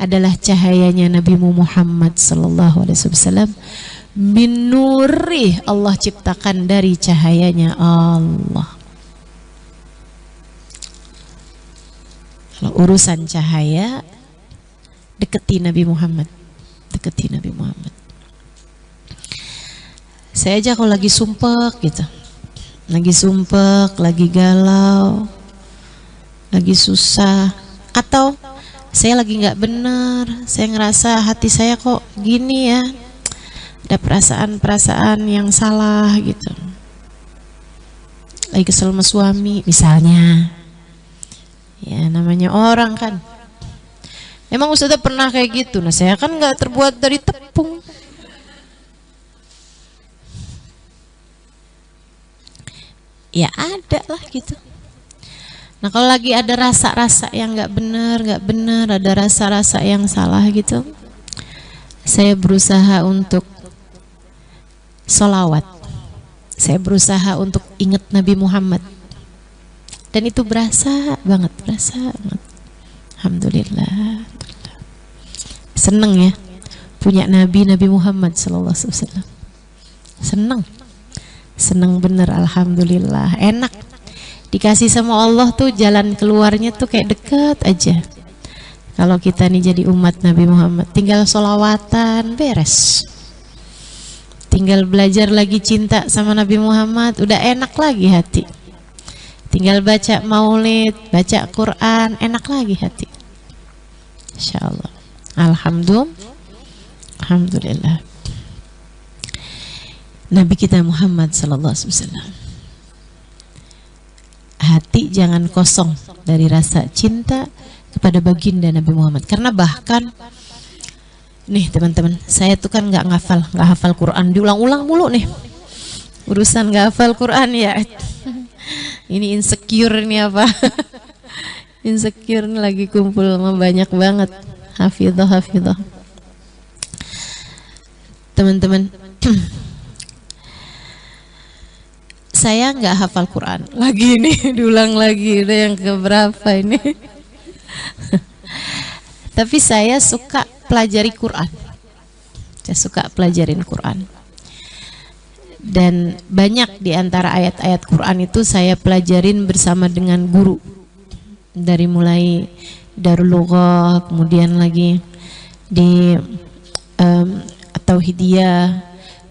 adalah cahayanya Nabi Muhammad sallallahu alaihi wasallam. Min nuri, Allah ciptakan dari cahayanya Allah. Kalau urusan cahaya, deketi Nabi Muhammad. Deketi Nabi Muhammad. Saya aja kalau lagi sumpek gitu, lagi sumpek, lagi galau, lagi susah, atau saya lagi nggak benar, saya ngerasa hati saya kok gini ya, ada perasaan-perasaan yang salah gitu, lagi kesel sama suami misalnya, ya namanya orang kan. Emang Ustazah pernah kayak gitu? Nah saya kan nggak terbuat dari tepung. Ya ada lah gitu. Nah kalau lagi ada rasa-rasa yang nggak benar, ada rasa-rasa yang salah gitu, saya berusaha untuk sholawat. Saya berusaha untuk ingat Nabi Muhammad. Dan itu berasa banget. Alhamdulillah. Seneng ya punya Nabi Muhammad sallallahu alaihi wasallam. Seneng bener, alhamdulillah. Enak dikasih sama Allah tuh, jalan keluarnya tuh kayak deket aja. Kalau kita nih jadi umat Nabi Muhammad, tinggal sholawatan beres, tinggal belajar lagi cinta sama Nabi Muhammad, udah enak lagi hati. Tinggal baca maulid, baca Quran, enak lagi hati. Insyaallah. Alhamdulillah. Nabi kita Muhammad sallallahu alaihi wasallam. Hati jangan kosong dari rasa cinta kepada baginda Nabi Muhammad. Karena bahkan nih teman-teman, saya tuh kan nggak hafal Quran, diulang-ulang mulu nih. Urusan nggak hafal Quran ya. Ini insecure ini apa? Insecure nih lagi kumpul sama banyak banget. Hafidhah. Teman-teman, saya nggak hafal Quran. Lagi ini diulang lagi, udah yang keberapa ini? Tapi saya suka pelajari Quran. Saya suka pelajarin Quran. Dan banyak di antara ayat-ayat Quran itu saya pelajarin bersama dengan guru. Dari mulai Darul Lughah, kemudian lagi di Tauhidiyah,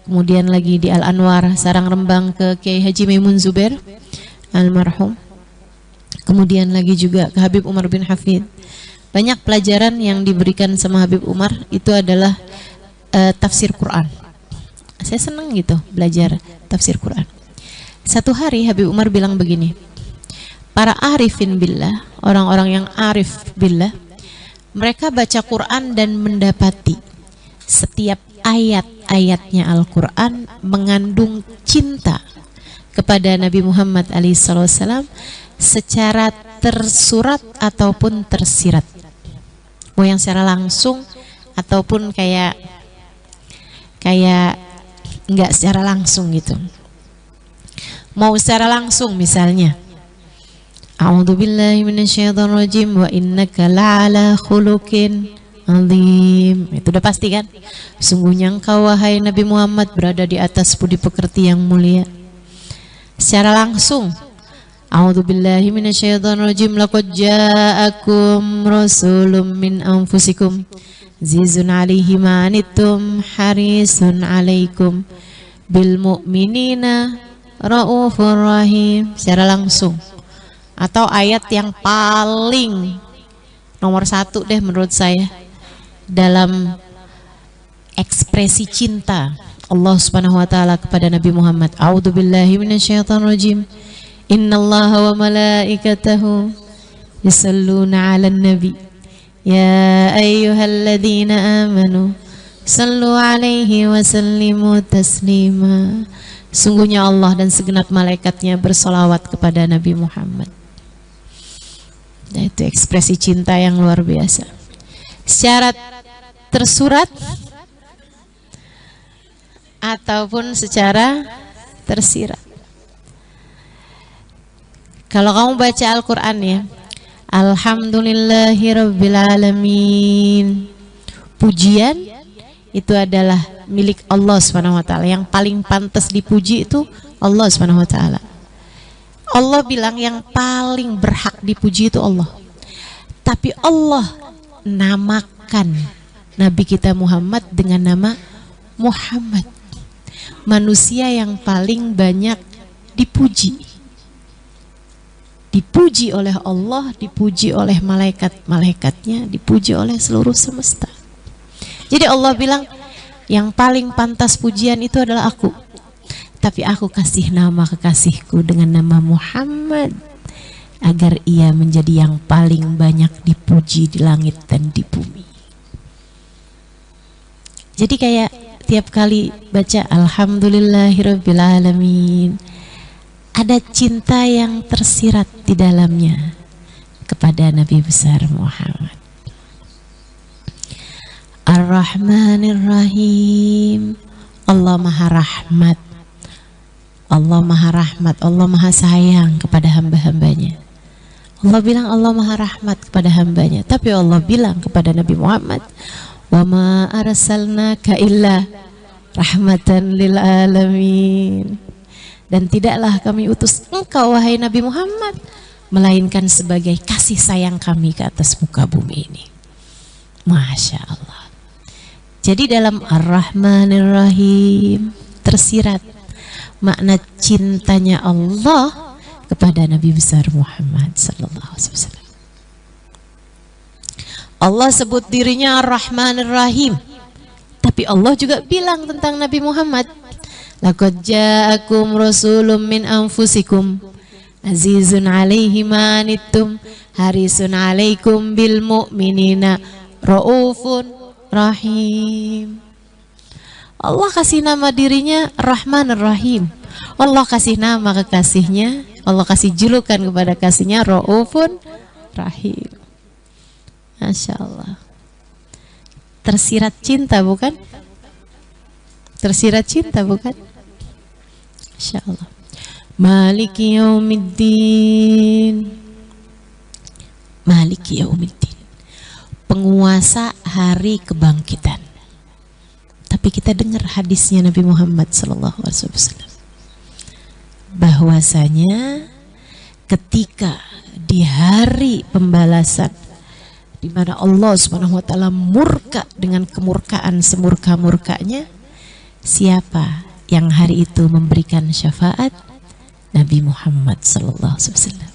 kemudian lagi di Al-Anwar, Sarang Rembang ke Kiai Haji Maimun Zubair almarhum. Kemudian lagi juga ke Habib Umar bin Hafid. Banyak pelajaran yang diberikan sama Habib Umar itu adalah tafsir Quran. Saya senang gitu belajar tafsir Quran. Satu hari Habib Umar bilang begini, para arifin billah, orang-orang yang arif billah, mereka baca Quran dan mendapati setiap ayat-ayatnya Al-Quran mengandung cinta kepada Nabi Muhammad SAW secara tersurat ataupun tersirat. Mau yang secara langsung ataupun kayak nggak secara langsung gitu. Mau secara langsung misalnya, A'udzubillahi minasyaitonirrajim wa innaka la'ala khuluqin azim. Itu udah pasti kan? Sungguhnya engkau wahai Nabi Muhammad berada di atas budi pekerti yang mulia. Secara langsung, A'udzubillahi minasyaitonirrajim laqad ja'akum rasulun min anfusikum azizun 'alaihi ma anittum harisun 'alaikum bil mu'minina raufur rahim. Secara langsung. Atau ayat yang paling nomor 1 deh menurut saya dalam ekspresi cinta Allah Subhanahu wa taala kepada Nabi Muhammad. A'udzubillahi minasyaitonirrajim. Innallaha wa malaikatahu yusalluna 'alan nabi. Ya ayyuhalladzina amanu sallu 'alaihi wa sallimu taslima. Sungguhnya Allah dan segenap malaikatnya bersolawat kepada Nabi Muhammad. Nah, itu ekspresi cinta yang luar biasa. Secara tersurat ataupun secara tersirat. Kalau kamu baca Al-Quran ya, Alhamdulillahirabbil alamin. Pujian itu adalah milik Allah Subhanahu wa taala. Yang paling pantas dipuji itu Allah Subhanahu wa taala. Allah bilang yang paling berhak dipuji itu Allah. Tapi Allah namakan Nabi kita Muhammad dengan nama Muhammad. Manusia yang paling banyak dipuji. Dipuji oleh Allah, dipuji oleh malaikat-malaikatnya, dipuji oleh seluruh semesta. Jadi Allah bilang yang paling pantas pujian itu adalah aku. Tapi aku kasih nama kekasihku dengan nama Muhammad agar ia menjadi yang paling banyak dipuji di langit dan di bumi. Jadi kayak tiap kali baca Alhamdulillahirabbil alamin, ada cinta yang tersirat di dalamnya kepada Nabi besar Muhammad. Ar-Rahmanir-Rahim, Allah Maha Rahmat. Allah Maha Rahmat, Allah Maha Sayang kepada hamba-hambanya. Allah bilang Allah Maha Rahmat kepada hambanya. Tapi Allah bilang kepada Nabi Muhammad, wa ma arsalnaka illa rahmatan lil alamin. Dan tidaklah kami utus engkau wahai Nabi Muhammad melainkan sebagai kasih sayang kami ke atas muka bumi ini. Masya Allah. Jadi dalam Ar-Rahmanir-Rahim tersirat makna cintanya Allah kepada Nabi besar Muhammad sallallahu alaihi wasallam. Allah sebut dirinya Ar-Rahmanir-Rahim. Tapi Allah juga bilang tentang Nabi Muhammad, laqad ja'akum rasulun min anfusikum azizun 'alaihi ma anittum harisun 'alaikum bil mu'minina raufun rahim. Allah kasih nama dirinya Rahmanir Rahim. Allah kasih nama kekasihnya, Allah kasih julukan kepada kasihnya Raufun Rahim. Masya Allah. Tersirat cinta bukan? Tersirat cinta bukan? Masya Allah. Maliki yaumiddin. Maliki yaumiddin. Penguasa hari kebangkitan. Tapi kita dengar hadisnya Nabi Muhammad SAW, bahwasanya ketika di hari pembalasan, di mana Allah Subhanahu wa taala murka dengan kemurkaan semurka-murkanya, siapa yang hari itu memberikan syafaat? Nabi Muhammad sallallahu alaihi wasallam.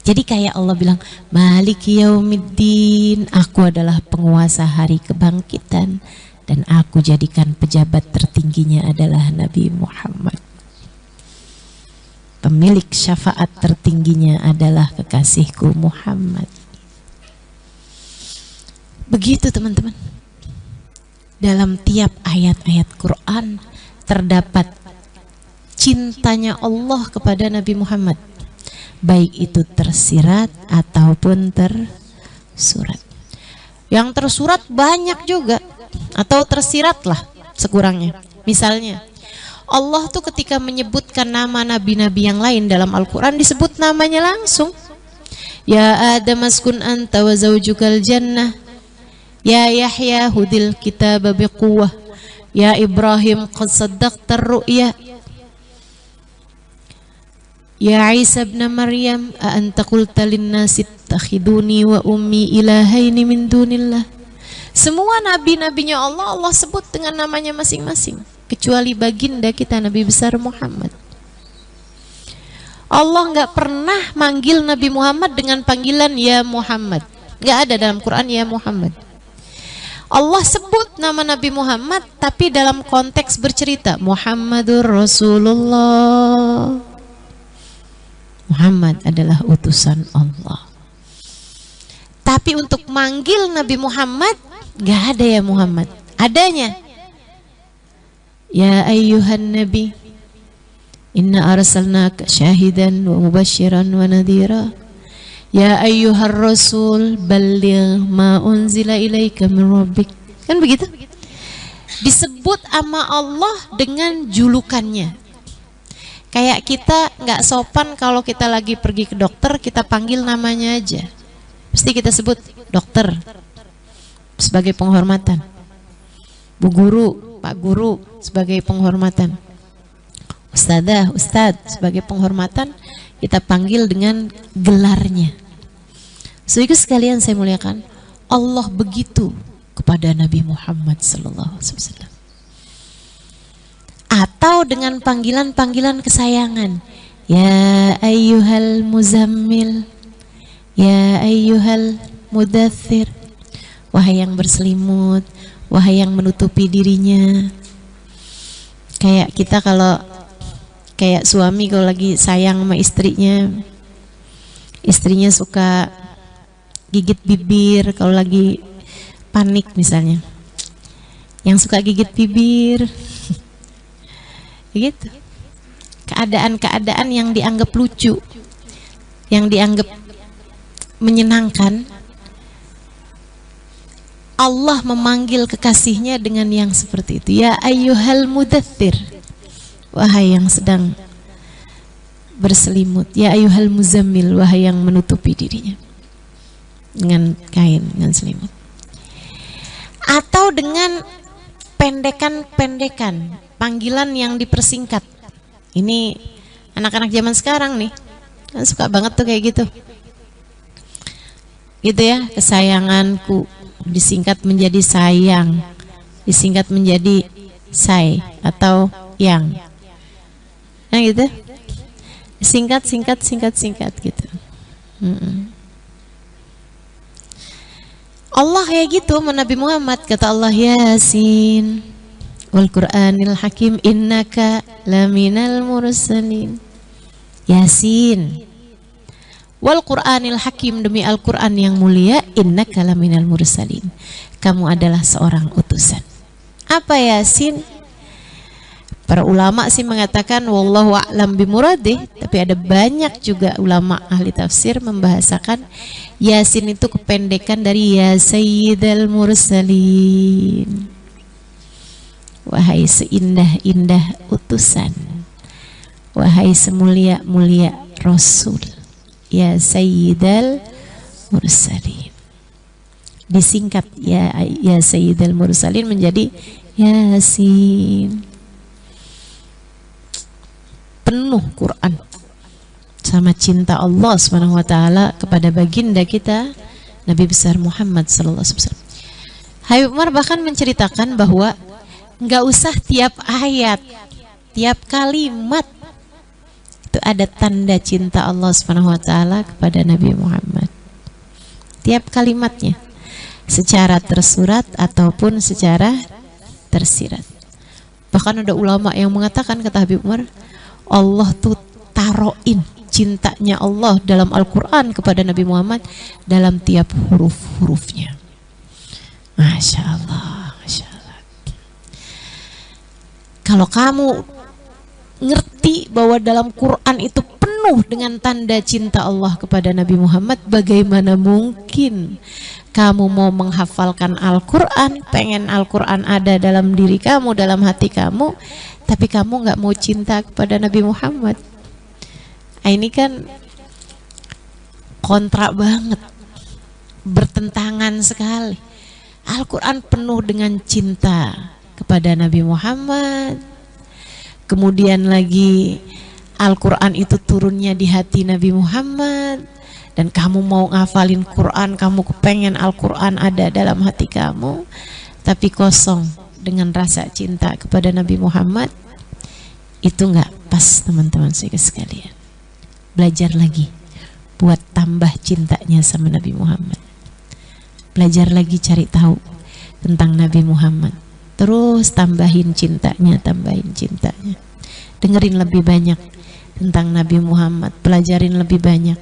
Jadi kayak Allah bilang, Maliki yaumiddin, aku adalah penguasa hari kebangkitan dan aku jadikan pejabat tertingginya adalah Nabi Muhammad. Pemilik syafaat tertingginya adalah kekasihku Muhammad. Begitu teman-teman. Dalam tiap ayat-ayat Quran terdapat cintanya Allah kepada Nabi Muhammad, baik itu tersirat ataupun tersurat. Yang tersurat banyak juga, atau tersirat lah sekurangnya. Misalnya Allah tuh ketika menyebutkan nama nabi-nabi yang lain dalam Al-Quran disebut namanya langsung. Ya Adam askun anta wa zawjukal jannah. Ya Yahya hudil kitaba biquwwah. Ya Ibrahim qad saddaqtar ru'ya. Ya Isa ibn Maryam a anta qulta linnasi ittakhiduni wa ummi ilahaini min dunillah. Semua nabi-nabinya Allah sebut dengan namanya masing-masing, kecuali baginda kita Nabi besar Muhammad. Allah nggak pernah manggil Nabi Muhammad dengan panggilan ya Muhammad. Nggak ada dalam Quran ya Muhammad. Allah sebut nama Nabi Muhammad tapi dalam konteks bercerita Muhammadur Rasulullah. Muhammad adalah utusan Allah. Tapi untuk manggil Nabi Muhammad nggak ada ya Muhammad. Adanya ya ayyuhan nabi inna arsalnaka syahidan wa mubasyiran wa nadhira. Ya ayyuhar rasul balligh ma unzila ilaika min rabbik. Kan begitu? Disebut sama Allah dengan julukannya. Kayak kita nggak sopan kalau kita lagi pergi ke dokter kita panggil namanya aja. Pasti kita sebut dokter sebagai penghormatan. Bu guru, Pak guru sebagai penghormatan. Ustadzah, ustadz sebagai penghormatan, kita panggil dengan gelarnya. Saudara sekalian saya muliakan, Allah begitu kepada Nabi Muhammad SAW. Atau dengan panggilan-panggilan kesayangan. Ya ayyuhal muzammil, ya ayyuhal mudaththir. Wahai yang berselimut, wahai yang menutupi dirinya. Kayak kita kalau kayak suami kalau lagi sayang sama istrinya suka gigit bibir kalau lagi panik misalnya. Yang suka gigit bibir. Gitu. Keadaan-keadaan yang dianggap lucu, yang dianggap menyenangkan, Allah memanggil kekasihnya dengan yang seperti itu. Ya ayyuhal mudaththir, wahai yang sedang berselimut. Ya ayyuhal muzammil, wahai yang menutupi dirinya dengan kain, dengan selimut. Atau dengan pendekan-pendekan, panggilan yang dipersingkat. Ini anak-anak zaman sekarang nih kan suka banget tuh kayak gitu. Gitu ya, kesayanganku disingkat menjadi sayang, disingkat menjadi say atau yang. Nah gitu. Singkat gitu. Allah kayak gitu sama Nabi Muhammad, kata Allah Yasin wal Qur'anil Hakim innaka laminal mursalin. Yasin wal Qur'anil Hakim, demi Al-Qur'an yang mulia, innaka laminal mursalin, kamu adalah seorang utusan. Apa Yasin? Para ulama sih mengatakan wallahu a'lam bimuradih, tapi ada banyak juga ulama ahli tafsir membahasakan Yasin itu kependekan dari ya sayyidal mursalin. Wahai seindah-indah utusan, wahai semulia-mulia rasul, ya sayyidal mursalin. Disingkat ya sayyidal mursalin menjadi Yasin. Penuh Quran sama cinta Allah Subhanahu wa taala kepada baginda kita Nabi besar Muhammad sallallahu alaihi wasallam. Habib Umar bahkan menceritakan bahwa nggak usah tiap ayat, tiap kalimat itu ada tanda cinta Allah Subhanahu wa taala kepada Nabi Muhammad. Tiap kalimatnya secara tersurat ataupun secara tersirat. Bahkan ada ulama yang mengatakan, kata Habib Umar, Allah tuh taroin cintanya Allah dalam Al-Quran kepada Nabi Muhammad dalam tiap huruf-hurufnya. Masya Allah, Masya Allah. Kalau kamu ngerti bahwa dalam Quran itu penuh dengan tanda cinta Allah kepada Nabi Muhammad, bagaimana mungkin kamu mau menghafalkan Al-Quran, pengen Al-Quran ada dalam diri kamu, dalam hati kamu, tapi kamu nggak mau cinta kepada Nabi Muhammad? Ini kan kontrak banget, bertentangan sekali. Al-Quran penuh dengan cinta kepada Nabi Muhammad, kemudian lagi Al-Quran itu turunnya di hati Nabi Muhammad, dan kamu mau ngafalin Quran, kamu kepengen Al-Quran ada dalam hati kamu, tapi kosong dengan rasa cinta kepada Nabi Muhammad. Itu nggak pas, teman-teman sekalian. Belajar lagi buat tambah cintanya sama Nabi Muhammad. Belajar lagi cari tahu tentang Nabi Muhammad. Terus tambahin cintanya, tambahin cintanya. Dengerin lebih banyak tentang Nabi Muhammad, pelajarin lebih banyak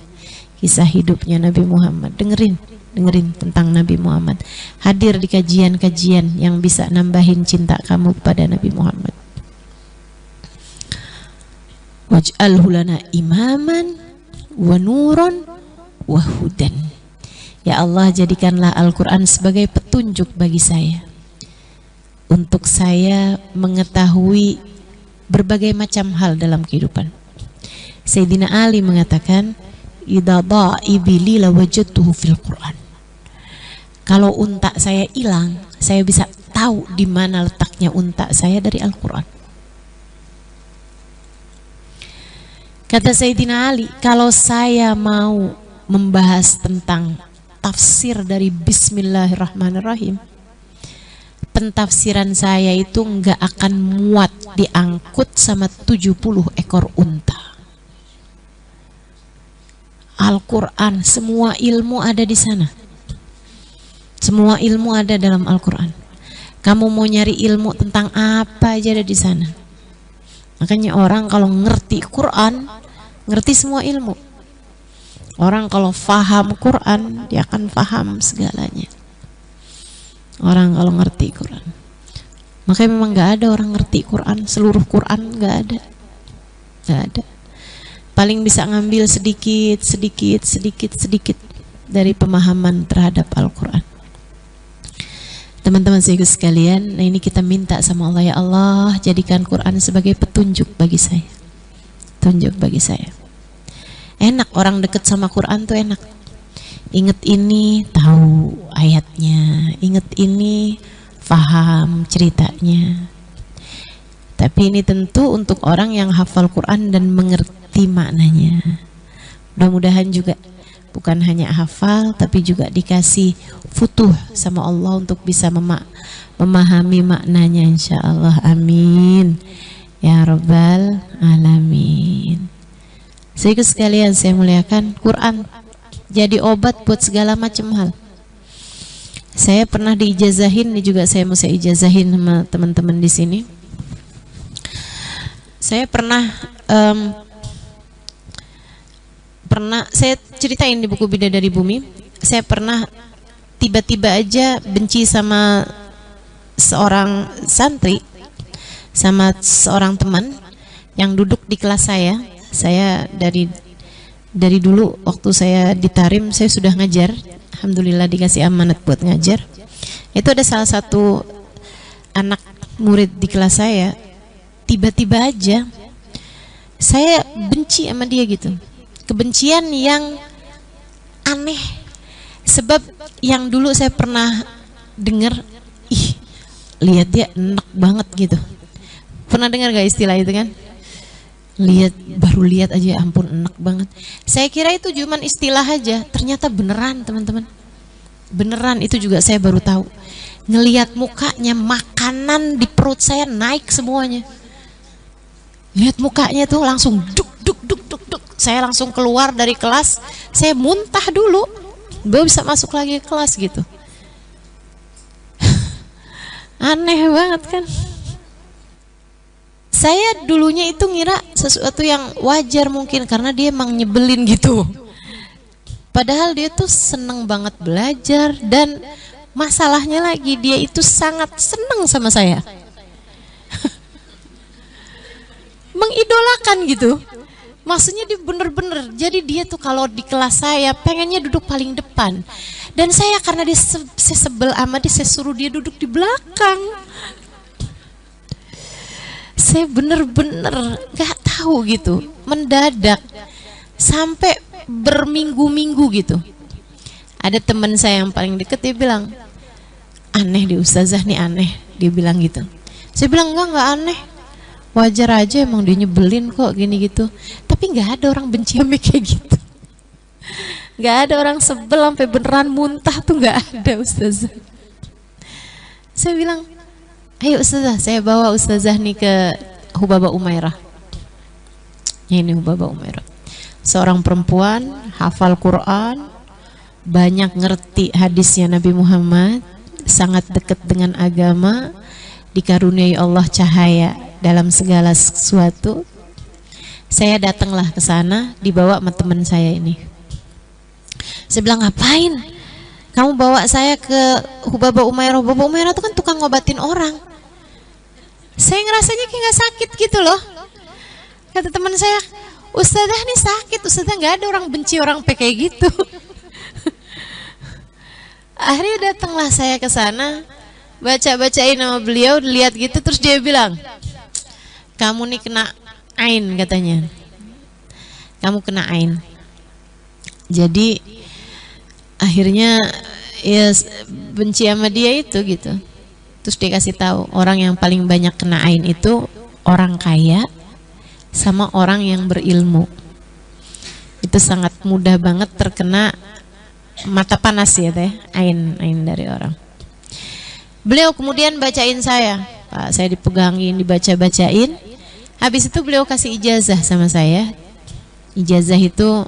kisah hidupnya Nabi Muhammad. Dengerin tentang Nabi Muhammad. Hadir di kajian-kajian yang bisa nambahin cinta kamu kepada Nabi Muhammad. Waj'alhu lana imaman wa nuran wa hudan. Ya Allah, jadikanlah Al-Quran sebagai petunjuk bagi saya, untuk saya mengetahui berbagai macam hal dalam kehidupan. Sayyidina Ali mengatakan, idza dha'a ibli la wajadtuhu fil Quran. Kalau unta saya hilang, saya bisa tahu di mana letaknya unta saya dari Al-Quran. Kata Sayyidina Ali, kalau saya mau membahas tentang tafsir dari Bismillahirrahmanirrahim, pentafsiran saya itu nggak akan muat diangkut sama 70 ekor unta. Al-Quran, semua ilmu ada di sana. Semua ilmu ada dalam Al-Quran. Kamu mau nyari ilmu tentang apa aja ada di sana. Makanya orang kalau ngerti Quran, ngerti semua ilmu. Orang kalau faham Quran, dia akan faham segalanya. Orang kalau ngerti Quran. Makanya memang gak ada orang ngerti Quran, seluruh Quran gak ada. Gak ada. Paling bisa ngambil sedikit dari pemahaman terhadap Al-Quran. Teman-teman sekalian, nah ini kita minta sama Allah, ya Allah, jadikan Quran sebagai petunjuk bagi saya. Tunjuk bagi saya. Enak orang deket sama Quran tuh enak. Ingat ini tahu ayatnya, ingat ini faham ceritanya. Tapi ini tentu untuk orang yang hafal Quran dan mengerti maknanya. Mudah-mudahan juga bukan hanya hafal, tapi juga dikasih futuh sama Allah untuk bisa memahami maknanya, insya Allah. Amin ya rabbal alamin. Sehingga sekalian saya muliakan, Quran jadi obat buat segala macam hal. Saya pernah diijazahin, ini juga saya mesti ijazahin sama teman-teman di sini. Saya pernah saya ceritain di buku Bidadari Bumi, saya pernah tiba-tiba aja benci sama seorang santri sama seorang teman yang duduk di kelas saya. Saya dari dulu waktu saya di Tarim saya sudah ngajar. Alhamdulillah dikasih amanat buat ngajar. Itu ada salah satu anak murid di kelas saya, tiba-tiba aja saya benci sama dia gitu. Kebencian yang aneh. Sebab yang dulu saya pernah dengar, ih, lihat dia enak banget gitu. Pernah dengar gak istilah itu kan? Baru lihat aja, ampun enak banget. Saya kira itu cuman istilah aja, ternyata beneran teman-teman. Beneran, itu juga saya baru tahu. Ngelihat mukanya, makanan di perut saya naik semuanya. Lihat mukanya tuh langsung duk duk duk duk duk. Saya langsung keluar dari kelas, saya muntah dulu, baru bisa masuk lagi ke kelas gitu. Aneh banget kan? Saya dulunya itu ngira sesuatu yang wajar mungkin karena dia emang nyebelin gitu. Padahal dia tuh seneng banget belajar, dan masalahnya lagi dia itu sangat seneng sama saya. Mengidolakan gitu. Maksudnya dia bener-bener, jadi dia tuh kalau di kelas saya pengennya duduk paling depan. Dan saya karena dia sebel sama dia, saya suruh dia duduk di belakang. Saya bener-bener gak tahu gitu, mendadak sampai berminggu-minggu gitu. Ada teman saya yang paling deket, dia bilang, aneh di ustazah nih, aneh. Dia bilang gitu. Saya bilang enggak aneh, wajar aja, emang dia nyebelin kok gini gitu. Tapi nggak ada orang benci sama kayak gitu. Nggak ada orang sebel sampai beneran muntah tuh, nggak ada ustazah. Saya bilang, ayo ustazah, saya bawa ustazah nih ke Hubaba Umairah. Ini Hubaba Umairah, seorang perempuan hafal Quran, banyak ngerti hadisnya Nabi Muhammad, sangat dekat dengan agama, dikaruniai Allah cahaya dalam segala sesuatu. Saya datanglah ke sana, dibawa sama teman saya ini. Saya bilang, ngapain kamu bawa saya ke Hubaba Umairah? Hubaba Umairah itu kan tukang ngobatin orang. Saya ngerasanya kayak gak sakit gitu loh. Kata teman saya, ustazah nih sakit, ustazah nggak ada orang benci orang kayak gitu. Akhirnya datanglah saya ke sana, baca-bacain nama beliau, lihat gitu, terus dia bilang, kamu nih kena ain katanya. Kamu kena ain. Jadi akhirnya ya benci sama dia itu gitu. Terus dia kasih tahu, orang yang paling banyak kena ain itu orang kaya sama orang yang berilmu. Itu sangat mudah banget terkena mata panas ya teh, ain dari orang. Beliau kemudian bacain saya, Pak, saya dipegangin, dibaca-bacain. Habis itu beliau kasih ijazah sama saya. Ijazah itu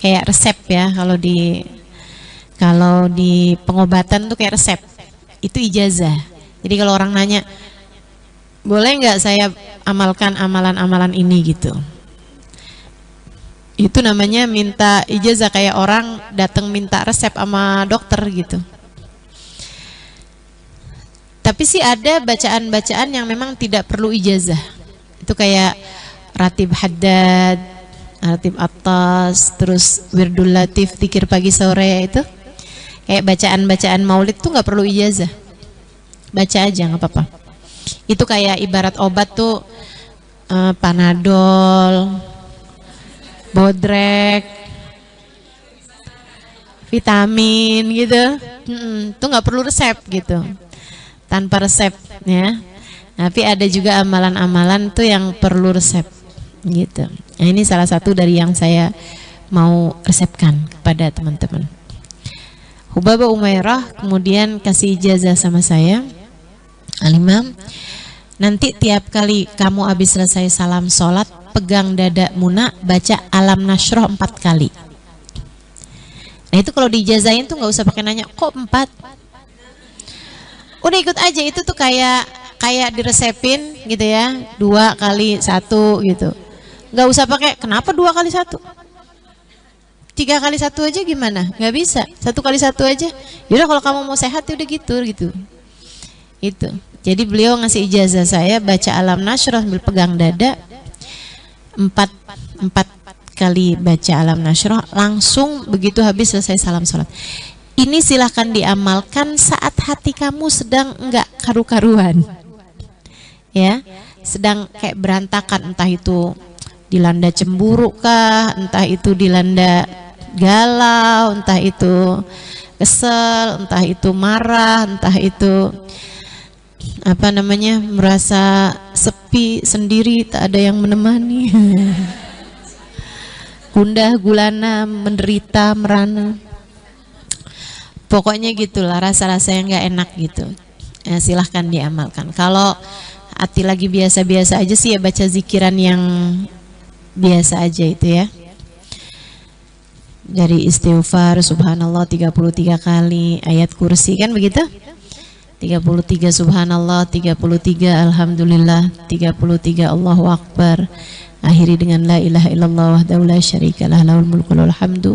kayak resep ya, kalau di pengobatan tuh kayak resep. Itu ijazah. Jadi kalau orang nanya, boleh nggak saya amalkan amalan-amalan ini gitu. Itu namanya minta ijazah, kayak orang datang minta resep sama dokter gitu. Tapi sih ada bacaan-bacaan yang memang tidak perlu ijazah. Itu kayak ratib haddad, ratib atas, terus wirdul latif, zikir pagi sore, itu kayak bacaan-bacaan maulid tuh nggak perlu ijazah. Baca aja nggak apa-apa. Itu kayak ibarat obat tuh Panadol, Bodrek, vitamin gitu. Tuh nggak perlu resep gitu. Tanpa resep ya. Tapi ada juga amalan-amalan tuh yang perlu resep gitu. Nah, ini salah satu dari yang saya mau resepkan kepada teman-teman. Hubaba Umairah kemudian kasih ijazah sama saya, Al-Imam, nanti tiap kali kamu habis selesai salam sholat, pegang dada Muna, baca Alam Nasroh 4 kali. Nah itu kalau diijazahin tuh nggak usah pakai nanya, kok 4? Udah ikut aja, itu tuh kayak diresepin gitu ya, 2 kali 1 gitu. Nggak usah pakai kenapa 2 kali 1, 3 kali 1 aja gimana? Nggak bisa, 1 kali 1 aja. Yaudah kalau kamu mau sehat ya udah gitu. Itu Jadi beliau ngasih ijazah saya baca Alam Nashrah sambil pegang dada, empat kali baca Alam Nashrah, langsung begitu habis selesai salam sholat. Ini silahkan diamalkan saat hati kamu sedang enggak karu-karuan, ya, sedang kayak berantakan, entah itu dilanda cemburu kah, entah itu dilanda galau, entah itu kesel, entah itu marah, entah itu merasa sepi sendiri, tak ada yang menemani, gundah gulana, menderita, merana, pokoknya gitulah rasa-rasa yang nggak enak gitu. Silahkan diamalkan. Kalau hati lagi biasa-biasa aja sih ya baca zikiran yang biasa aja itu ya. Dari istighfar subhanallah 33 kali, ayat kursi kan begitu? 33 subhanallah, 33 alhamdulillah, 33 Allahu akbar. Akhiri dengan la ilaha illallah wahdahu la syarikalah lahul mulku wa lahul hamdu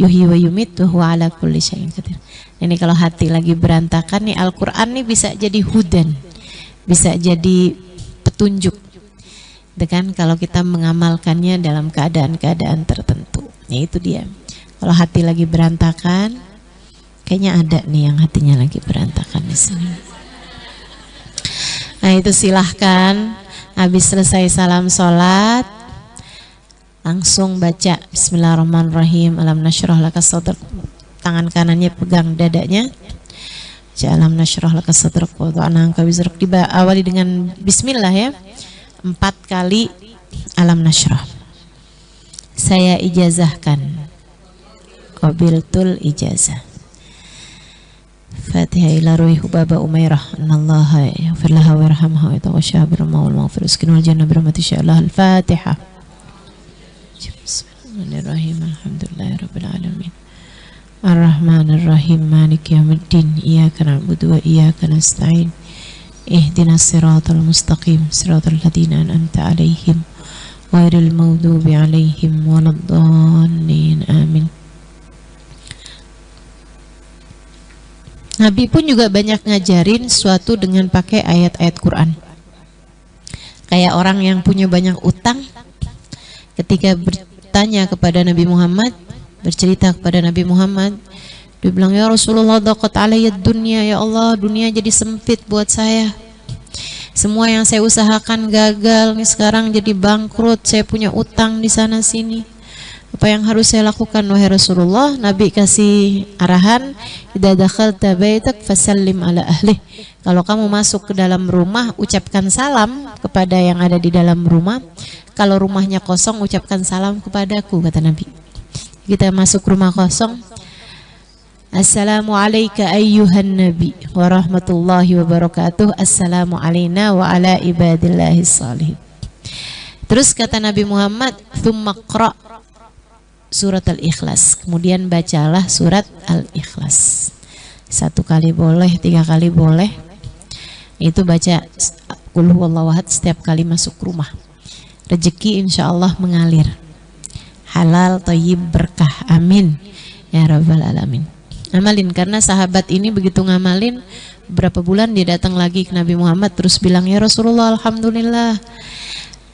yuhyi wa yumiitu wa huwa ala kulli syai'in qadir. Ini kalau hati lagi berantakan nih, Al-Qur'an nih bisa jadi hudan, bisa jadi petunjuk. Itu kan kalau kita mengamalkannya dalam keadaan-keadaan tertentu. Ya itu dia. Kalau hati lagi berantakan, kayaknya ada nih yang hatinya lagi berantakan di sini. Nah itu silahkan habis selesai salam sholat langsung baca Bismillahirrahmanirrahim, Alam nashrah laka sadrak, tangan kanannya pegang dadanya, baca Alam nashrah laka sadrak wa wada'na anka wizrak, diawali dengan Bismillah ya, 4 kali Alam nashrah. Saya ijazahkan, qabiltul ijazah. Fatihah ila ruhi hubaba umairah annallaha yaghfir laha wa yarhamha wa yataghasha birrahmah wal maghfirah uskinul jannah birahmati sya'allah. Al-Fatihah. Bismillahirrahmanirrahim. Alhamdulillahi rabbil alamin. Ar-Rahmanir-Rahim. Maliki yaumiddin. Iyyaka na'budu wa iyyaka nasta'in. Ihdinas siratal mustaqim. Siratal ladzina an'amta 'alaihim ghairil maghdubi 'alaihim waladdallin. Amin. Nabi pun juga banyak ngajarin sesuatu dengan pakai ayat-ayat Quran. Kayak orang yang punya banyak utang, ketika bertanya kepada Nabi Muhammad, bercerita kepada Nabi Muhammad, dia bilang, ya Rasulullah, daqat alayya dunya, ya Allah, dunia jadi sempit buat saya. Semua yang saya usahakan gagal, nih sekarang jadi bangkrut, saya punya utang di sana sini. Apa yang harus saya lakukan wahai Rasulullah? Nabi kasih arahan, idza dakhalta baitak fasallim ala ahli. Kalau kamu masuk ke dalam rumah, ucapkan salam kepada yang ada di dalam rumah. Kalau rumahnya kosong, ucapkan salam kepadaku, kata Nabi. Kita masuk rumah kosong, assalamu alayka ayyuhan nabi wa rahmatullahi wa barakatuh. Assalamu alayna wa ala ibadillahis salihin. Terus kata Nabi Muhammad, thumma qra' surat Al-Ikhlas, kemudian bacalah surat Al-Ikhlas 1 kali boleh, 3 kali boleh. Itu baca qul huwallahu ahad setiap kali masuk rumah. Rezeki insya Allah mengalir, halal, thayyib, berkah, amin ya rabbal alamin. Amalin, karena sahabat ini begitu ngamalin, beberapa bulan dia datang lagi ke Nabi Muhammad terus bilang, ya Rasulullah, alhamdulillah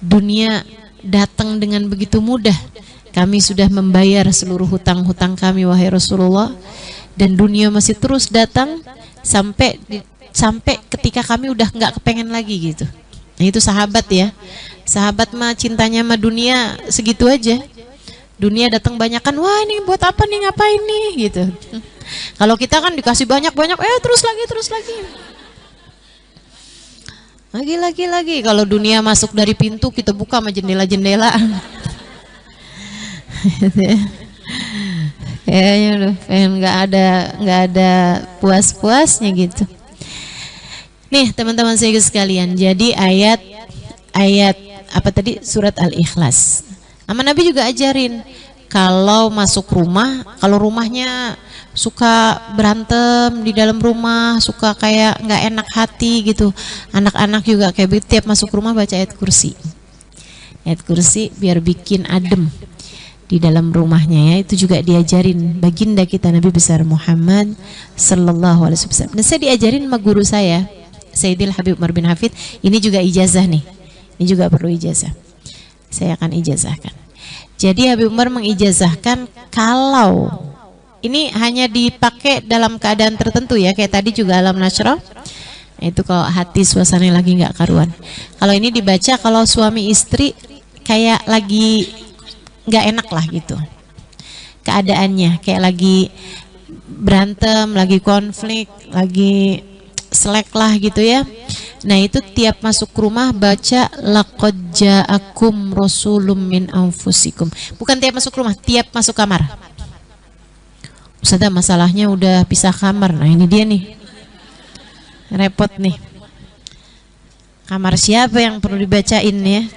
dunia datang dengan begitu mudah. Kami sudah membayar seluruh hutang-hutang kami wahai Rasulullah, dan dunia masih terus datang sampai ketika kami udah nggak kepengen lagi gitu. Nah itu sahabat ya. Sahabat mah cintanya sama dunia segitu aja. Dunia datang banyak kan, wah ini buat apa nih, ngapain nih gitu. Kalau kita kan dikasih banyak-banyak, terus lagi. Lagi. Kalau dunia masuk dari pintu, kita buka sama jendela-jendela. Kayaknya udah pengen nggak ada puas-puasnya gitu. Nih teman-teman saya sekalian, jadi ayat apa tadi, surat Al-Ikhlas. Sama Nabi juga ajarin, kalau masuk rumah, kalau rumahnya suka berantem di dalam rumah, suka kayak nggak enak hati gitu, anak-anak juga kayak tiap masuk rumah baca ayat kursi biar bikin adem di dalam rumahnya ya. Itu juga diajarin baginda kita Nabi besar Muhammad sallallahu alaihi wasallam. Dan saya diajarin sama guru saya Sayyidil Habib Umar bin Hafid. Ini juga ijazah nih. Ini juga perlu ijazah. Saya akan ijazahkan. Jadi Habib Umar mengijazahkan kalau ini hanya dipakai dalam keadaan tertentu ya, kayak tadi juga alam nasroh. Nah, itu kalau hati suasananya lagi nggak karuan. Kalau ini dibaca kalau suami istri kayak lagi nggak enak lah gitu keadaannya, kayak lagi berantem, lagi konflik, lagi selek lah gitu ya. Nah itu tiap masuk rumah baca laqad ja'akum rasulun min anfusikum. Bukan tiap masuk rumah, tiap masuk kamar. Ustazah masalahnya udah pisah kamar. Nah ini dia nih, repot nih. Kamar siapa yang perlu dibacain ya?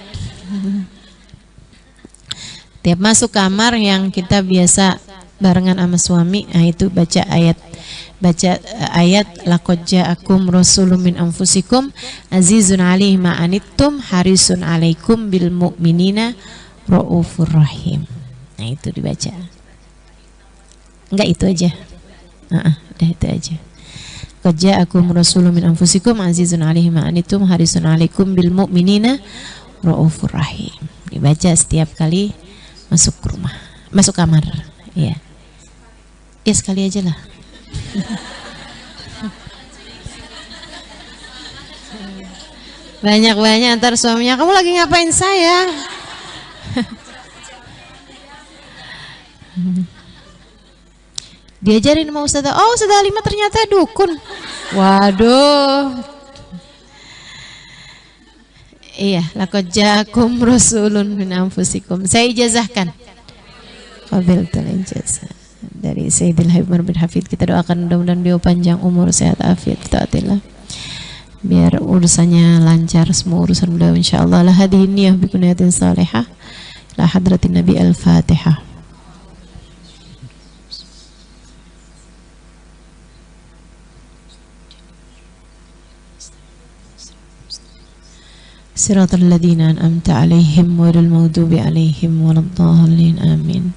Tiap masuk kamar yang kita biasa barengan sama suami, nah itu baca ayat laqad ja'akum rasulun min anfusikum azizun 'alaihi ma anittum harisun 'alaikum bil mu'minina raufur rahim. Nah itu dibaca. Enggak itu aja. Udah itu aja. Laqad ja'akum rasulun min anfusikum azizun 'alaihi ma anittum harisun 'alaikum bil mu'minina raufur rahim. Dibaca setiap kali masuk rumah, masuk kamar. Ya. Ya sekali aja lah. Banyak-banyak antar suaminya, kamu lagi ngapain sayang? Diajarin sama Ustazah, oh Ustazah Halimah ternyata dukun. Waduh. Iya, laqad ja'akum rasulun min anfusikum. Saya ijazahkan. Qabiltul ijazah dari Sayyidil Habib Umar bin Hafid. Kita doakan mudah-mudahan beliau panjang umur, sehat afiat, taatillah. Biar urusannya lancar semua urusan beliau insyaallah. La hadhihi niyyah bi kunyatin salihah. La hadratin Nabi Al-Fatihah. Siratal ladzina an'amta 'alaihim ghairil maghdubi 'alaihim waladdallin. Amin.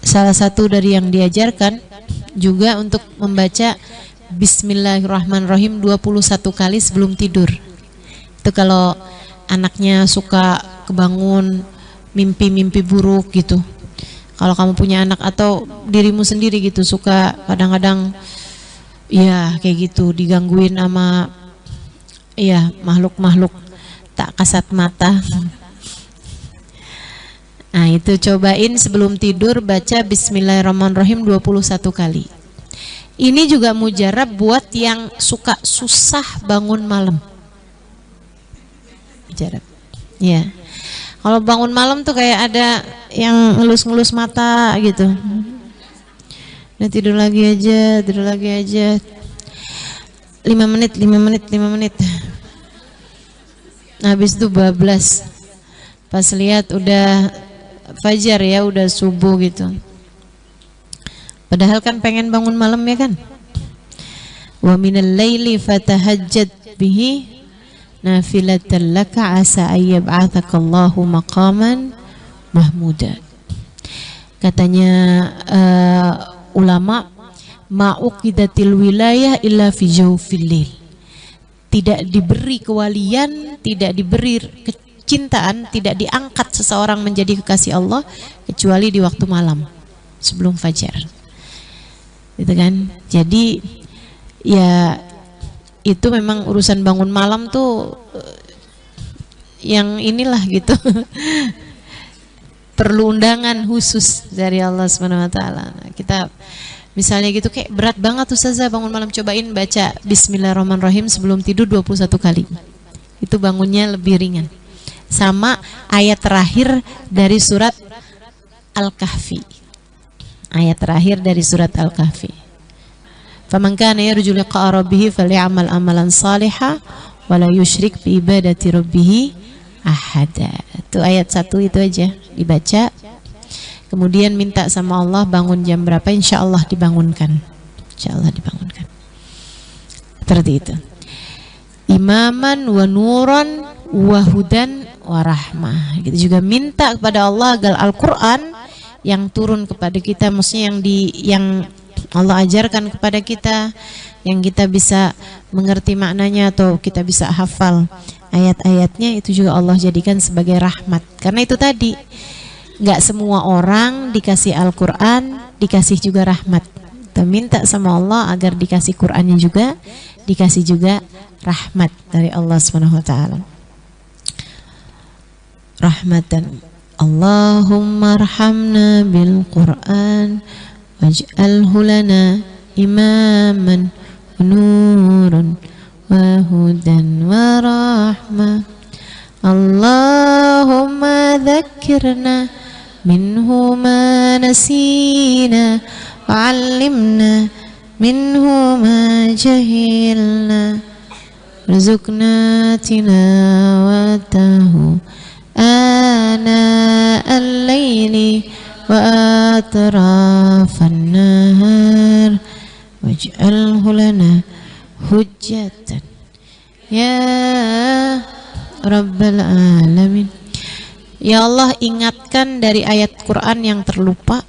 Salah satu dari yang diajarkan juga untuk membaca Bismillahirrahmanirrahim 21 kali sebelum tidur. Itu kalau anaknya suka kebangun mimpi-mimpi buruk gitu. Kalau kamu punya anak atau dirimu sendiri gitu suka kadang-kadang ya kayak gitu digangguin sama ya makhluk-makhluk tak kasat mata. Nah itu cobain sebelum tidur baca Bismillahirrahmanirrahim 21 kali. Ini juga mujarab buat yang suka susah bangun malam. Mujarab. Ya. Kalau bangun malam tuh kayak ada yang ngelus-ngelus mata gitu. Nah tidur lagi aja. 5 menit. Habis itu bablas. Pas lihat udah fajar ya, udah subuh gitu. Padahal kan pengen bangun malam ya kan. Wa minal laili fatahajjad bihi nafilatan laka asa ayyab'athakallahu maqaman mahmuda. Katanya ulama, ma'uqidatil wilayah illa fi jawfil lail. Tidak diberi kewalian, tidak diberi kecintaan, tidak diangkat seseorang menjadi kekasih Allah kecuali di waktu malam sebelum fajar. Gitu kan? Jadi ya itu memang urusan bangun malam tuh yang inilah gitu. Perlu undangan khusus dari Allah Subhanahu wa taala. Kita misalnya gitu kayak berat banget Ustazah bangun malam, cobain baca Bismillahirrahmanirrahim sebelum tidur 21 kali. Itu bangunnya lebih ringan. Sama ayat terakhir dari surat Al-Kahfi. Ayat terakhir dari surat Al-Kahfi. Faman kana yarju liqa'a rabbih falyamal amalan salihah wa la yusyrik bi ibadati rabbih ahada. Itu ayat 1 itu aja dibaca. Kemudian minta sama Allah bangun jam berapa, insya Allah dibangunkan. Insya Allah dibangunkan. Seperti itu. Imaman wa nuran wa hudan wa rahmah. Gitu juga minta kepada Allah agar Al-Quran yang turun kepada kita, maksudnya yang Allah ajarkan kepada kita yang kita bisa mengerti maknanya atau kita bisa hafal ayat-ayatnya, itu juga Allah jadikan sebagai rahmat. Karena itu tadi, nggak semua orang dikasih Al-Quran dikasih juga rahmat. Kita minta sama Allah agar dikasih Qurannya juga, dikasih juga rahmat dari Allah SWT. Rahmatan. Allahumma arhamna bil Quran waj'alhu lana imaman wa nuran wa hudan wa rahmah. Allahumma dhakkirna minhu ma nasina wa 'allimna minhu ma jahilna warzuqna tilawatahu ana al-layli wa atrafan nahar waj'alhu lana hujjatan ya Rabbal Alamin. Ya Allah, ingatkan dari ayat Quran yang terlupa.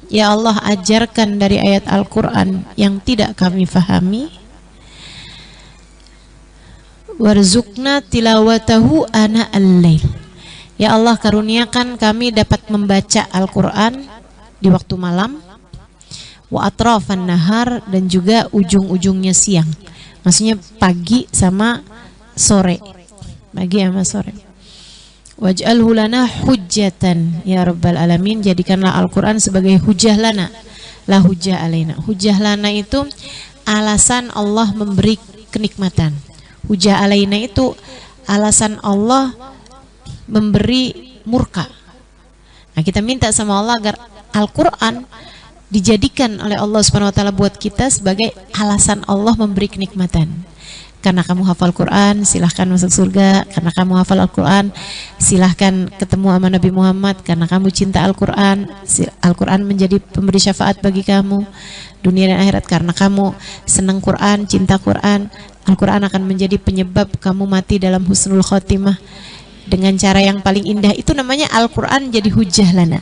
Ya Allah, ajarkan dari ayat Al-Quran yang tidak kami fahami. Warzuqna tilawatahu ana al-lail. Ya Allah, karuniakan kami dapat membaca Al-Quran di waktu malam, wa atrafan nahar, dan juga ujung-ujungnya siang. Maksudnya pagi sama sore, pagi sama sore. Waj'alhu lana hujjatan ya Rabbal Alamin. Jadikanlah Al-Quran sebagai hujjah lana, la hujjah alaina. Hujjah lana itu alasan Allah memberi kenikmatan. Hujjah alaina itu alasan Allah memberi murka. Nah, kita minta sama Allah agar Al-Quran dijadikan oleh Allah SWT buat kita sebagai alasan Allah memberi kenikmatan. Karena kamu hafal Quran, silahkan masuk surga. Karena kamu hafal Al-Quran, silahkan ketemu sama Nabi Muhammad. Karena kamu cinta Al-Quran, Al-Quran menjadi pemberi syafaat bagi kamu dunia dan akhirat. Karena kamu senang Quran, cinta Quran, Al-Quran akan menjadi penyebab kamu mati dalam husnul khotimah dengan cara yang paling indah. Itu namanya Al-Quran jadi hujjah lana.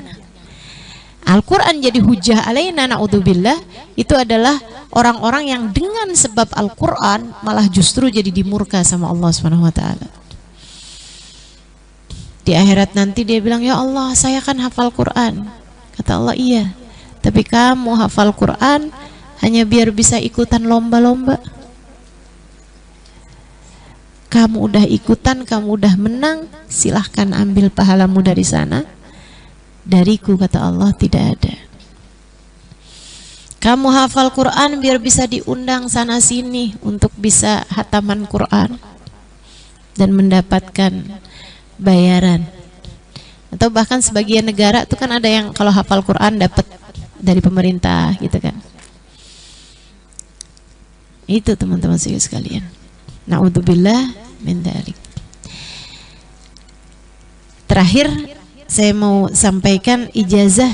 Al-Quran jadi hujjah alaina, na'udzubillah. Itu adalah orang-orang yang dengan sebab Al-Quran malah justru jadi dimurka sama Allah SWT. Di akhirat nanti dia bilang, ya Allah, saya kan hafal Quran. Kata Allah, iya, tapi kamu hafal Quran hanya biar bisa ikutan lomba-lomba. Kamu udah ikutan, kamu udah menang, silahkan ambil pahalamu dari sana. Dariku, kata Allah, tidak ada. Kamu hafal Quran biar bisa diundang sana sini untuk bisa hataman Quran dan mendapatkan bayaran. Atau bahkan sebagian negara itu kan ada yang kalau hafal Quran dapat dari pemerintah gitu kan. Itu teman-teman sekalian. Na'udzubillah min dzalik. Terakhir saya mau sampaikan ijazah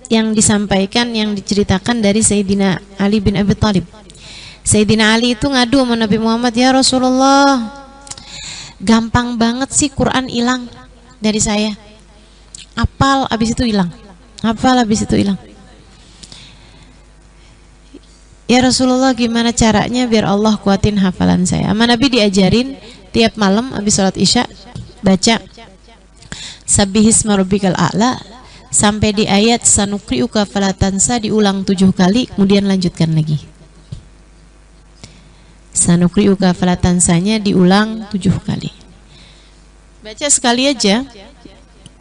yang disampaikan, yang diceritakan dari Sayyidina Ali bin Abi Thalib. Sayyidina Ali itu ngadu sama Nabi Muhammad, ya Rasulullah, gampang banget sih Quran hilang dari saya. Hafal habis itu hilang. Hafal habis itu hilang. Ya Rasulullah, gimana caranya biar Allah kuatin hafalan saya? Sama Nabi diajarin tiap malam habis sholat Isya baca Sabbihisma rabbikal a'la sampai di ayat sanuqri'uka fala tansa, diulang 7 kali, kemudian lanjutkan lagi. Sanuqri'uka fala tansanya diulang 7 kali. Baca sekali aja,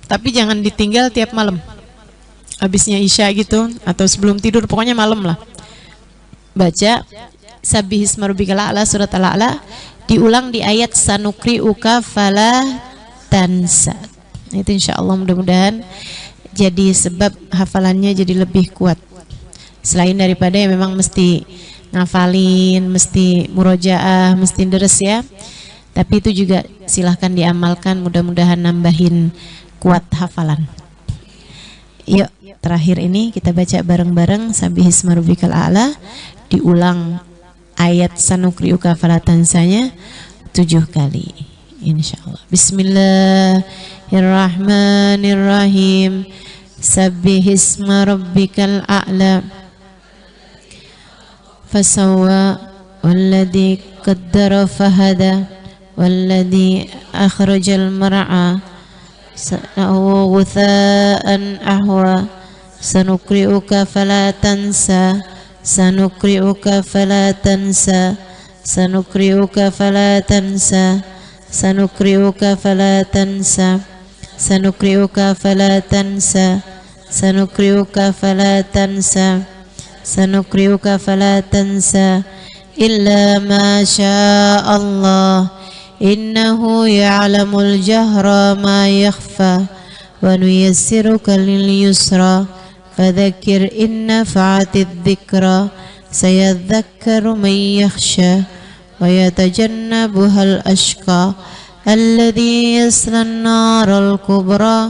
tapi jangan ditinggal tiap malam. Habisnya Isya gitu atau sebelum tidur, pokoknya malam lah. Baca Sabbihisma rabbikal a'la, surat Al-A'la, diulang di ayat sanuqri'uka fala tansa. Itu insya Allah mudah-mudahan jadi sebab hafalannya jadi lebih kuat. Selain daripada yang memang mesti ngafalin, mesti murojaah, mesti deres ya. Tapi itu juga silahkan diamalkan, mudah-mudahan nambahin kuat hafalan. Yuk, terakhir ini kita baca bareng-bareng Sabbihisma rabbikal a'la, diulang ayat sanuqri'uka fala tansanya 7 kali insyaallah. Bismillahirrahmanirrahim. Sabbihisma rabbikal a'la fasawwa والذي قدر فهدى والذي أخرج المرعى غثاء أحوى سنقرئك فلا تنسى سنقرئك فلا تنسى سنقرئك فلا تنسى سنقرئك فلا تنسى سنقرئك فلا تنسى سنقرئك فلا تنسى سنقرئك فلا تنسى إلا ما شاء الله إنه يعلم الجهر ما يخفى ونيسرك لليسرى فذكر إن نفعت الذكرى سيذكر من يخشى ويتجنبها الأشقى الذي يصلى النار الكبرى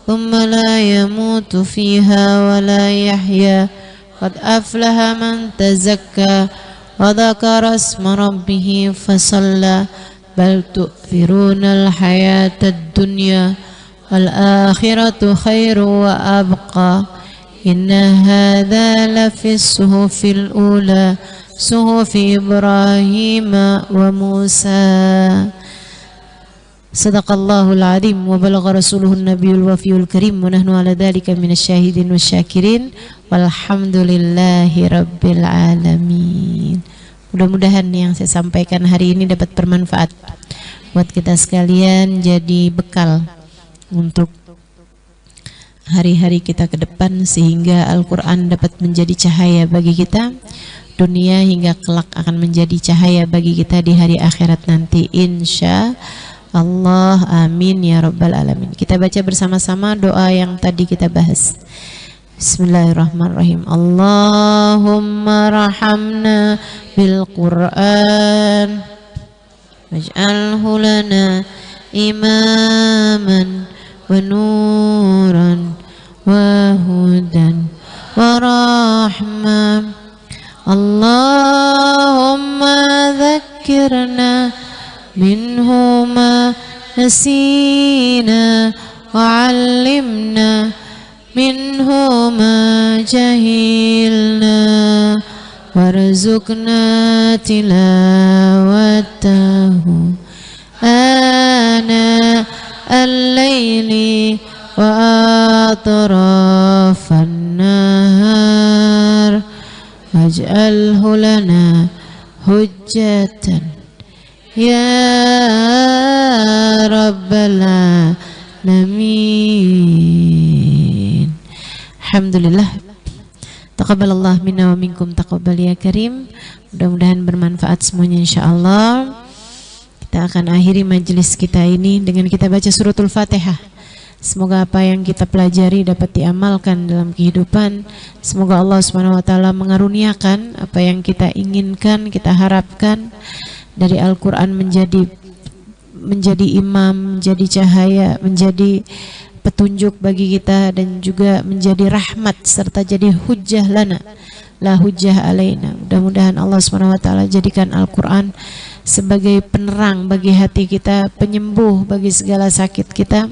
ثم لا يموت فيها ولا يحيا قد أفلح من تزكى وذكر اسم ربه فصلى بل تؤثرون الحياة الدنيا والآخرة خير وأبقى إن هذا لفي الصحف الأولى صحف إبراهيم وموسى صدق الله العظيم وبلغ رسوله النبي الوفي الكريم ونحن على ذلك من الشاهدين والشاكرين والحمد لله رب العالمين. Mudah-mudahan yang saya sampaikan hari ini dapat bermanfaat buat kita sekalian, jadi bekal untuk hari-hari kita ke depan, sehingga Al-Quran dapat menjadi cahaya bagi kita dunia hingga kelak akan menjadi cahaya bagi kita di hari akhirat nanti, insya Allah. Amin ya rabbal alamin. Kita baca bersama-sama doa yang tadi kita bahas. Bismillahirrahmanirrahim. Allahumma rahamna bil Qur'an waj'alhu lana imaman wa nuran wa hudan wa rahmah. Allahumma dhakkirna minhu ma nasina wa 'allimna minhu ma jahilna warzuqna tilawatahu ana al-laili wa atrafan nahar waj'alhu lana hujjatan ya rabbal alamin. Alhamdulillah, taqabbalallah minna wa minkum, taqabbal ya karim. Mudah-mudahan bermanfaat semuanya insyaallah. Kita akan akhiri majelis kita ini dengan kita baca suratul Fatihah. Semoga apa yang kita pelajari dapat diamalkan dalam kehidupan. Semoga Allah Subhanahu wa taala mengaruniakan apa yang kita inginkan, kita harapkan dari Al-Qur'an menjadi imam, menjadi cahaya, menjadi petunjuk bagi kita, dan juga menjadi rahmat serta jadi hujjah lana la hujjah alaina. Mudah-mudahan Allah Subhanahu wa taala jadikan Al-Qur'an sebagai penerang bagi hati kita, penyembuh bagi segala sakit kita.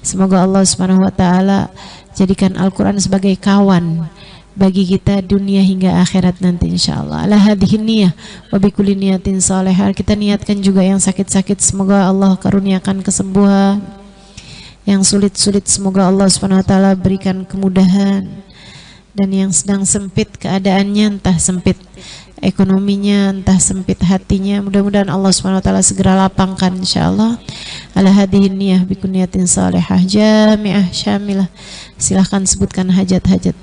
Semoga Allah Subhanahu wa taala jadikan Al-Qur'an sebagai kawan bagi kita dunia hingga akhirat nanti insyaallah. Ala hadhihi niyah wa bi kulli niyatin salihah. Kita niatkan juga yang sakit-sakit, semoga Allah karuniakan kesembuhan. Yang sulit-sulit semoga Allah Subhanahu wa taala berikan kemudahan. Dan yang sedang sempit keadaannya, entah sempit ekonominya, entah sempit hatinya, mudah-mudahan Allah Subhanahu wa taala segera lapangkan insyaallah. Ala hadhihi niyah bi kulli niyatin salihah jami'ah syamilah. Silahkan sebutkan hajat-hajat.